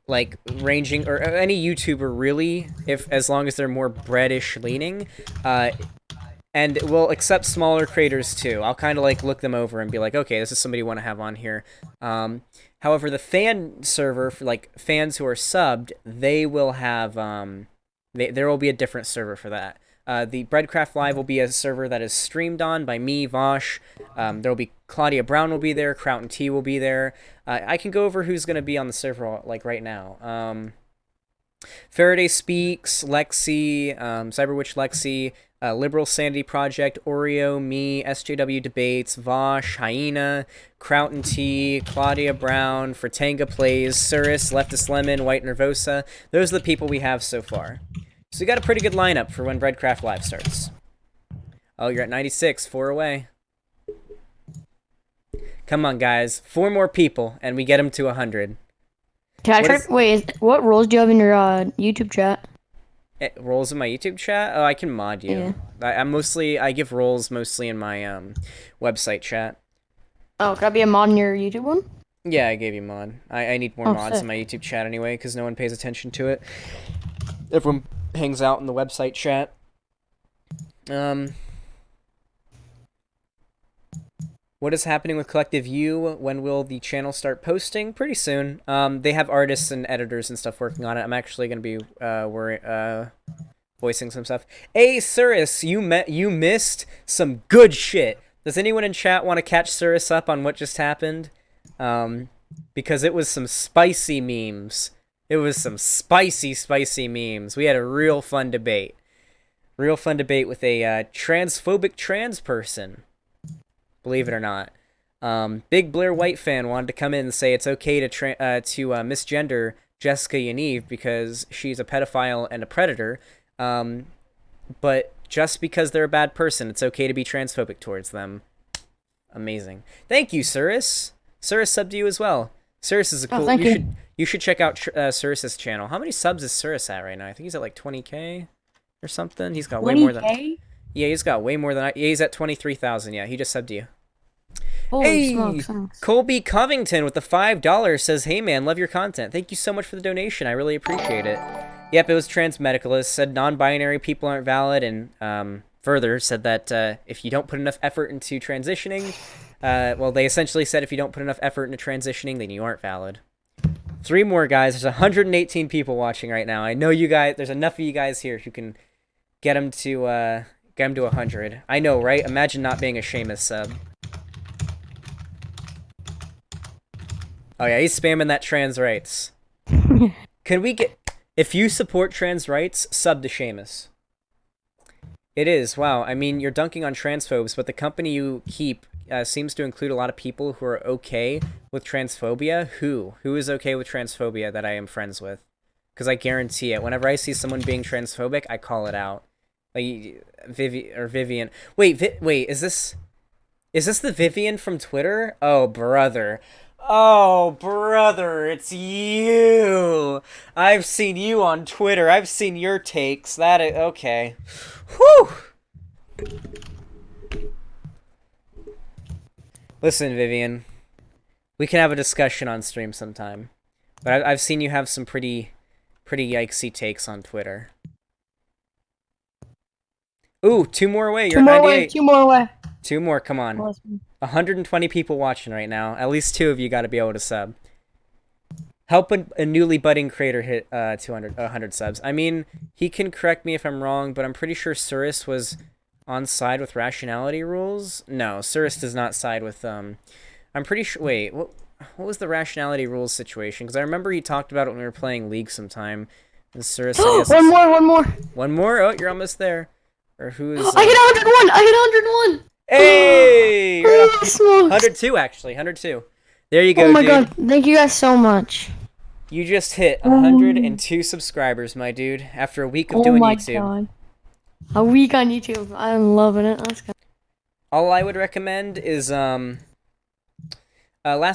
Like ranging or any YouTuber really, as long as they're more breadish leaning, and we'll accept smaller creators too. I'll kind of like look them over and be like, okay, this is somebody you want to have on here. However, the fan server for like fans who are subbed, they will have there will be a different server for that. The Breadcraft Live will be a server that is streamed on by me, Vosh. There will be Claudia Brown will be there. Kraut and T will be there. I can go over who's going to be on the server like right now. Faraday Speaks, Lexi, Cyberwitch Lexi, Liberal Sanity Project, Oreo, me, SJW Debates, Vosh, Hyena, Kraut and T, Claudia Brown, Fratanga Plays, Cirrus, Leftist Lemon, White Nervosa. Those are the people we have so far. So we got a pretty good lineup for when Breadcraft Live starts. Oh, you're at 96, 4 away. Come on, guys. 4 more people, and we get them to 100. Can I try? Wait, what roles do you have in your YouTube chat? Roles in my YouTube chat? Oh, I can mod you. Yeah. I give roles mostly in my website chat. Oh, could I be a mod in your YouTube one? Yeah, I gave you mod. I need more mods in my YouTube chat anyway, because no one pays attention to it. Everyone hangs out in the website chat. What is happening with Collective U? When will the channel start posting? Pretty soon. They have artists and editors and stuff working on it. I'm actually going to be voicing some stuff. Hey, Cirrus, you missed some good shit. Does anyone in chat want to catch Cirrus up on what just happened? Because it was some spicy memes. It was some spicy memes. We had a real fun debate. Real fun debate with a transphobic trans person. Believe it or not. Big Blaire White fan wanted to come in and say it's okay to misgender Jessica Yaniv because she's a pedophile and a predator. But just because they're a bad person, it's okay to be transphobic towards them. Amazing. Thank you, Cirrus. Cirrus subbed to you as well. Cirrus is a cool... You should check out Cirrus's channel. How many subs is Cirrus at right now? I think he's at like 20k or something. He's got way more than... Yeah, he's got way more than yeah, he's at 23,000. Yeah, he just subbed to you. Holy smokes. Colby Covington with the $5 says, hey man, love your content. Thank you so much for the donation. I really appreciate it. Yep, it was Transmedicalist. Said non-binary people aren't valid, and further said that if you don't put enough effort into transitioning, well, they essentially said if you don't put enough effort into transitioning, then you aren't valid. 3 more, guys. There's 118 people watching right now. I know you guys. There's enough of you guys here who can get him to 100. I know, right? Imagine not being a Seamus sub. Oh yeah, he's spamming that trans rights. Can we get... If you support trans rights, sub to Seamus. It is. Wow. I mean, you're dunking on transphobes, but the company you keep seems to include a lot of people who are okay with transphobia. Who? Who is okay with transphobia that I am friends with? Because I guarantee it. Whenever I see someone being transphobic, I call it out. Like, Vivian. Wait, wait, is this the Vivian from Twitter? Oh, brother. Oh, brother, it's you. I've seen you on Twitter. I've seen your takes. Okay. Whew. Listen, Vivian. We can have a discussion on stream sometime. But I've seen you have some pretty yikesy takes on Twitter. Ooh, 2 more away. You're 98. 2 more away. 2 more, come on. 120 people watching right now. At least 2 of you got to be able to sub. Help a newly budding creator hit 100 subs. I mean, he can correct me if I'm wrong, but I'm pretty sure Surus was on side with rationality rules. No, Surus does not side with I'm pretty sure. Wait, what was the rationality rules situation? Because I remember he talked about it when we were playing League sometime. And Surus. One more. One more. Oh, you're almost there. Or who is? I hit 101. I hit 101. Hey! You're Holy smokes. 102, actually. 102. There you go, Oh my dude. god. Thank you guys so much. You just hit 102 subscribers, my dude, after a week of doing YouTube. Oh my god. A week on YouTube. I'm loving it. Let's go. All I would recommend is, last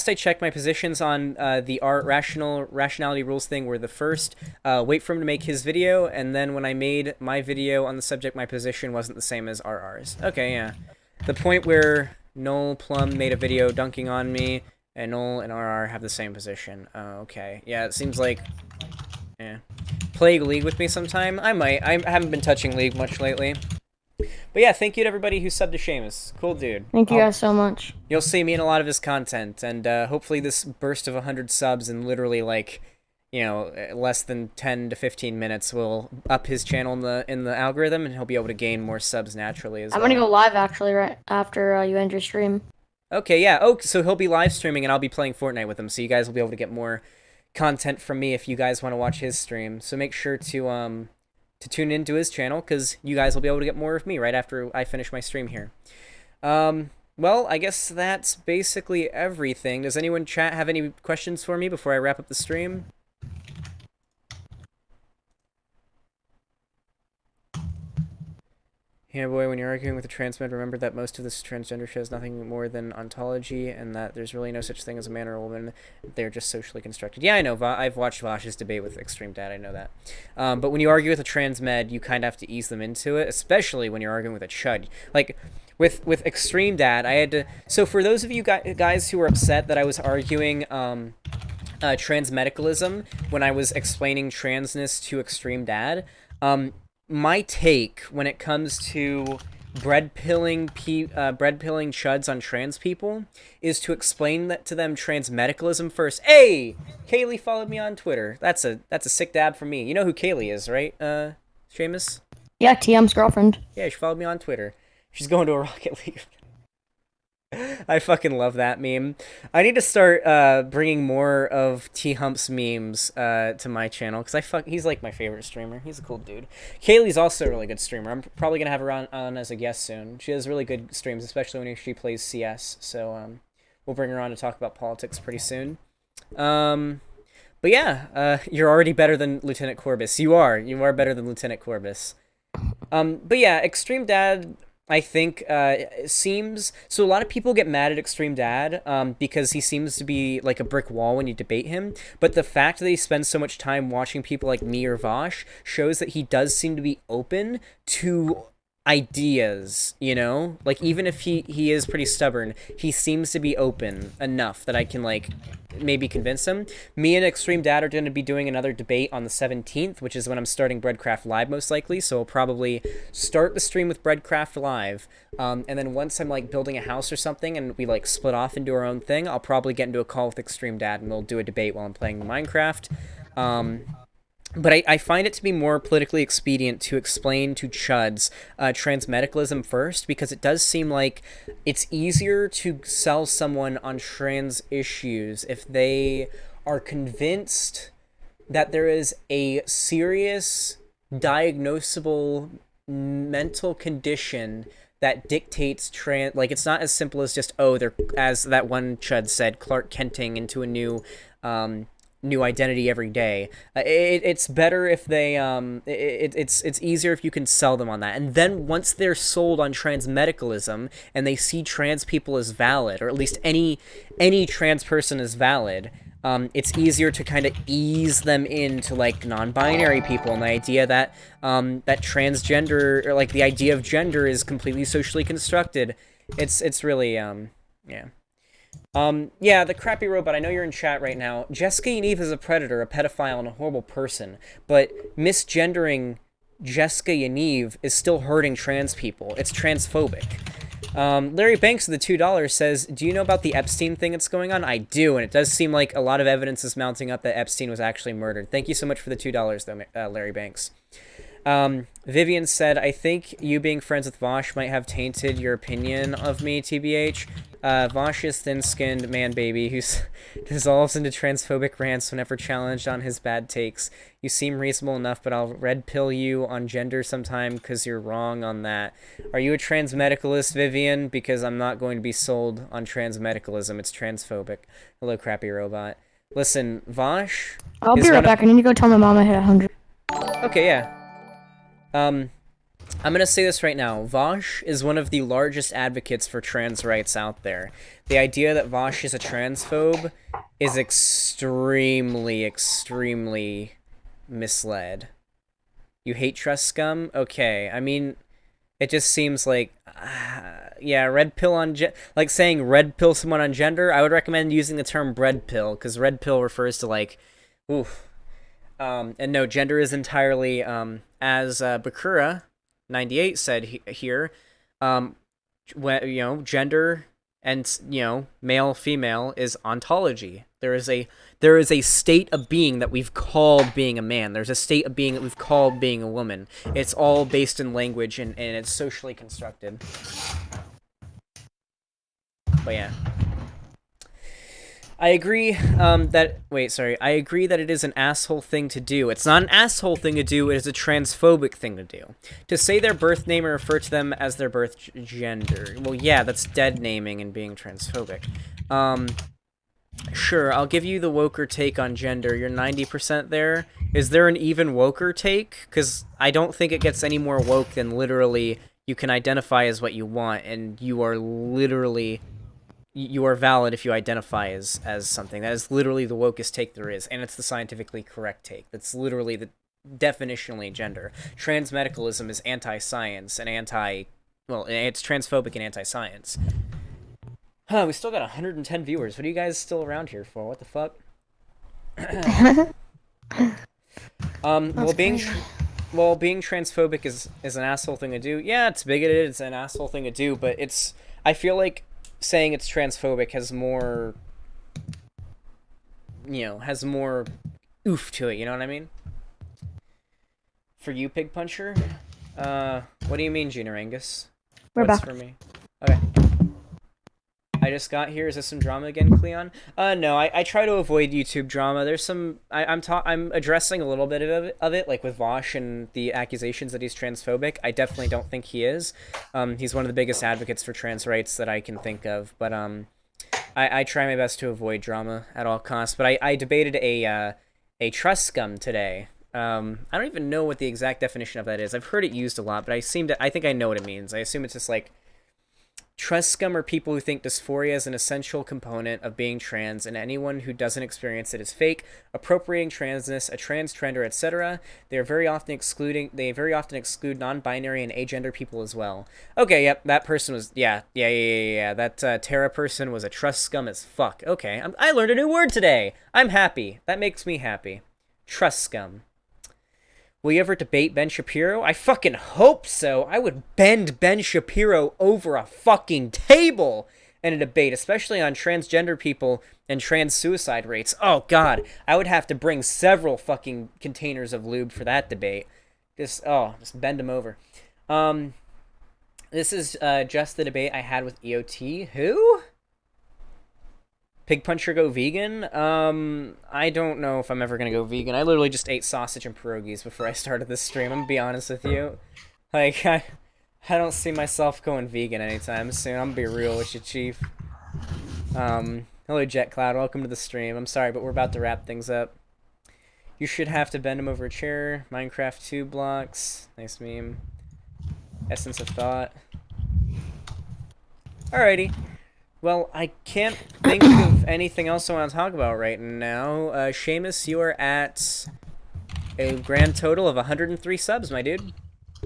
I checked, my positions on the rationality rules thing were the first, wait for him to make his video, and then when I made my video on the subject, my position wasn't the same as RR's. Okay, yeah. The point where Noel Plum made a video dunking on me, and Noel and RR have the same position. Okay. Yeah, it seems like... Yeah. Play League with me sometime? I might. I haven't been touching League much lately. But yeah, thank you to everybody who subbed to Seamus. Cool dude. Thank you guys so much. You'll see me in a lot of his content, and hopefully this burst of 100 subs in literally, like, you know, less than 10 to 15 minutes will up his channel in the algorithm, and he'll be able to gain more subs naturally as well. I'm gonna go live, actually, right after you end your stream. Okay, yeah. Oh, so he'll be live streaming, and I'll be playing Fortnite with him, so you guys will be able to get more content from me if you guys want to watch his stream. So make sure to tune into his channel, because you guys will be able to get more of me right after I finish my stream here. Well, I guess that's basically everything. Does anyone chat have any questions for me before I wrap up the stream? Yeah, boy, when you're arguing with a trans man, remember that most of this transgender shit is nothing more than ontology, and that there's really no such thing as a man or a woman. They're just socially constructed. Yeah, I know. I've watched Vosh's debate with Extreme Dad. I know that. But when you argue with a trans med, you kind of have to ease them into it, especially when you're arguing with a chud. Like, with Extreme Dad, I had to... So for those of you guys who were upset that I was arguing transmedicalism when I was explaining transness to Extreme Dad, my take when it comes to bread pilling chuds on trans people is to explain that to them transmedicalism first. Hey, Kaylee followed me on Twitter. That's a sick dab from me. You know who Kaylee is, right? Seamus? Yeah, TM's girlfriend. Yeah, she followed me on Twitter. She's going to a Rocket League. I fucking love that meme. I need to start bringing more of T-Hump's memes to my channel, because he's like my favorite streamer. He's a cool dude. Kaylee's also a really good streamer. I'm probably gonna have her on as a guest soon. She has really good streams, especially when she plays CS. So we'll bring her on to talk about politics pretty soon. But yeah, you're already better than Lieutenant Corbus. You are better than Lieutenant Corbus. But yeah, Extreme Dad, I think, seems... So a lot of people get mad at Extreme Dad because he seems to be like a brick wall when you debate him. But the fact that he spends so much time watching people like me or Vosh shows that he does seem to be open to ideas, you know? Like, even if he is pretty stubborn, he seems to be open enough that I can, like, maybe convince him. Me and Extreme Dad are going to be doing another debate on the 17th, which is when I'm starting Breadcraft Live, most likely, so I'll probably start the stream with Breadcraft Live, and then once I'm, like, building a house or something, and we, like, split off into our own thing, I'll probably get into a call with Extreme Dad, and we'll do a debate while I'm playing Minecraft. But I find it to be more politically expedient to explain to chuds transmedicalism first, because it does seem like it's easier to sell someone on trans issues if they are convinced that there is a serious diagnosable mental condition that dictates trans. Like, it's not as simple as just, oh, they're, as that one chud said, Clark Kenting into a new identity every day. It's better if they it's easier if you can sell them on that. And then once they're sold on transmedicalism and they see trans people as valid, or at least any trans person as valid, it's easier to kind of ease them into, like, non-binary people and the idea that that transgender, or, like, the idea of gender is completely socially constructed. It's really yeah. Yeah, the crappy robot, I know you're in chat right now. Jessica Yaniv is a predator, a pedophile, and a horrible person, but misgendering Jessica Yaniv is still hurting trans people. It's transphobic. Larry Banks of the $2 says, do you know about the Epstein thing that's going on? I do, and it does seem like a lot of evidence is mounting up that Epstein was actually murdered. Thank you so much for the $2, though, Larry Banks. Vivian said, I think you being friends with Vosh might have tainted your opinion of me, TBH. Vosh is thin-skinned man-baby who dissolves into transphobic rants whenever challenged on his bad takes. You seem reasonable enough, but I'll red pill you on gender sometime because you're wrong on that. Are you a transmedicalist, Vivian? Because I'm not going to be sold on transmedicalism. It's transphobic. Hello, crappy robot. Listen, Vosh... I'll be right back. I need to go tell my mom I hit 100. Okay, yeah. I'm gonna say this right now. Vosh is one of the largest advocates for trans rights out there. The idea that Vosh is a transphobe is extremely, extremely misled. You hate trust scum? Okay, I mean, it just seems like, yeah, red pill on, like saying red pill someone on gender, I would recommend using the term bread pill, because red pill refers to, like, oof. And no, gender is entirely, as Bakura 98 said here, gender and, male female is ontology. There is a state of being that we've called being a man. There's a state of being that we've called being a woman. It's all based in language, and it's socially constructed. But yeah. I agree I agree that it is an asshole thing to do. It's not an asshole thing to do, it is a transphobic thing to do. To say their birth name and refer to them as their birth gender. Well, yeah, that's dead naming and being transphobic. Sure, I'll give you the woker take on gender. You're 90% there. Is there an even woker take? Because I don't think it gets any more woke than literally you can identify as what you want, and you are literally... you are valid if you identify as something. That is literally the wokest take there is, and it's the scientifically correct take. That's literally the definitionally gender. Transmedicalism is anti-science and it's transphobic and anti-science. Huh, we still got 110 viewers. What are you guys still around here for? What the fuck? Being transphobic is an asshole thing to do. Yeah, it's bigoted, it's an asshole thing to do, but I feel like saying it's transphobic has more oof to it, you know what I mean? For you, Pig Puncher? What do you mean, Junior Angus? We're What's back. for me? Okay. I just got here. Is this some drama again, Cleon? No, I try to avoid YouTube drama. There's some... I'm addressing a little bit of it, like with Vosh and the accusations that he's transphobic. I definitely don't think he is. He's one of the biggest advocates for trans rights that I can think of. But I try my best to avoid drama at all costs. But I debated a trust scum today. I don't even know what the exact definition of that is. I've heard it used a lot, but I think I know what it means. I assume it's just like Trust scum are people who think dysphoria is an essential component of being trans, and anyone who doesn't experience it is fake, appropriating transness, a trans trender, etc. They very often exclude non-binary and agender people as well. Okay, yep, that person was yeah. That Terra person was a trust scum as fuck. Okay, I learned a new word today. I'm happy. That makes me happy. Trust scum. Will you ever debate Ben Shapiro? I fucking hope so. I would bend Ben Shapiro over a fucking table in a debate, especially on transgender people and trans suicide rates. Oh, God. I would have to bring several fucking containers of lube for that debate. Just bend him over. This is just the debate I had with EOT. Who? Pig Puncher go vegan? I don't know if I'm ever gonna go vegan. I literally just ate sausage and pierogies before I started this stream, I'm gonna be honest with you. Like, I don't see myself going vegan anytime soon. I'm gonna be real with you, Chief. Hello, Jet Cloud. Welcome to the stream. I'm sorry, but we're about to wrap things up. You should have to bend him over a chair. Minecraft 2 blocks. Nice meme. Essence of Thought. Alrighty. Well, I can't think of anything else I want to talk about right now. Seamus, you are at a grand total of 103 subs, my dude.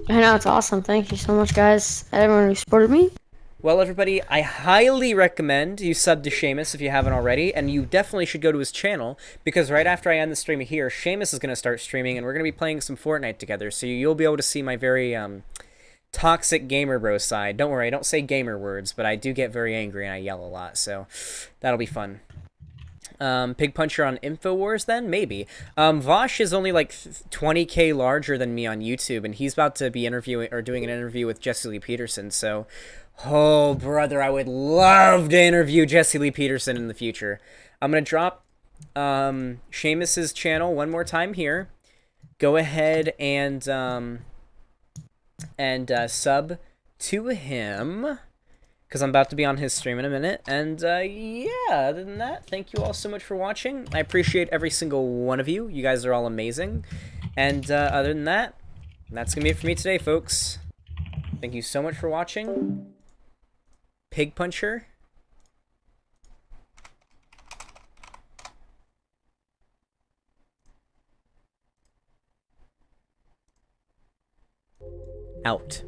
I know, it's awesome. Thank you so much, guys. Everyone who supported me. Well, everybody, I highly recommend you sub to Seamus if you haven't already, and you definitely should go to his channel, because right after I end the stream here, Seamus is going to start streaming, and we're going to be playing some Fortnite together, so you'll be able to see my very, toxic gamer bro side. Don't worry, I don't say gamer words, but I do get very angry and I yell a lot, so that'll be fun. Pig Puncher on InfoWars then? Maybe. Vosh is only like 20k larger than me on YouTube, and he's about to be doing an interview with Jesse Lee Peterson, so oh brother, I would love to interview Jesse Lee Peterson in the future. I'm gonna drop Seamus's channel one more time here. Go ahead and sub to him, because I'm about to be on his stream in a minute. And yeah, other than that, thank you all so much for watching. I appreciate every single one of you. You guys are all amazing. And other than that, that's gonna be it for me today, folks. Thank you so much for watching. Pig Puncher out.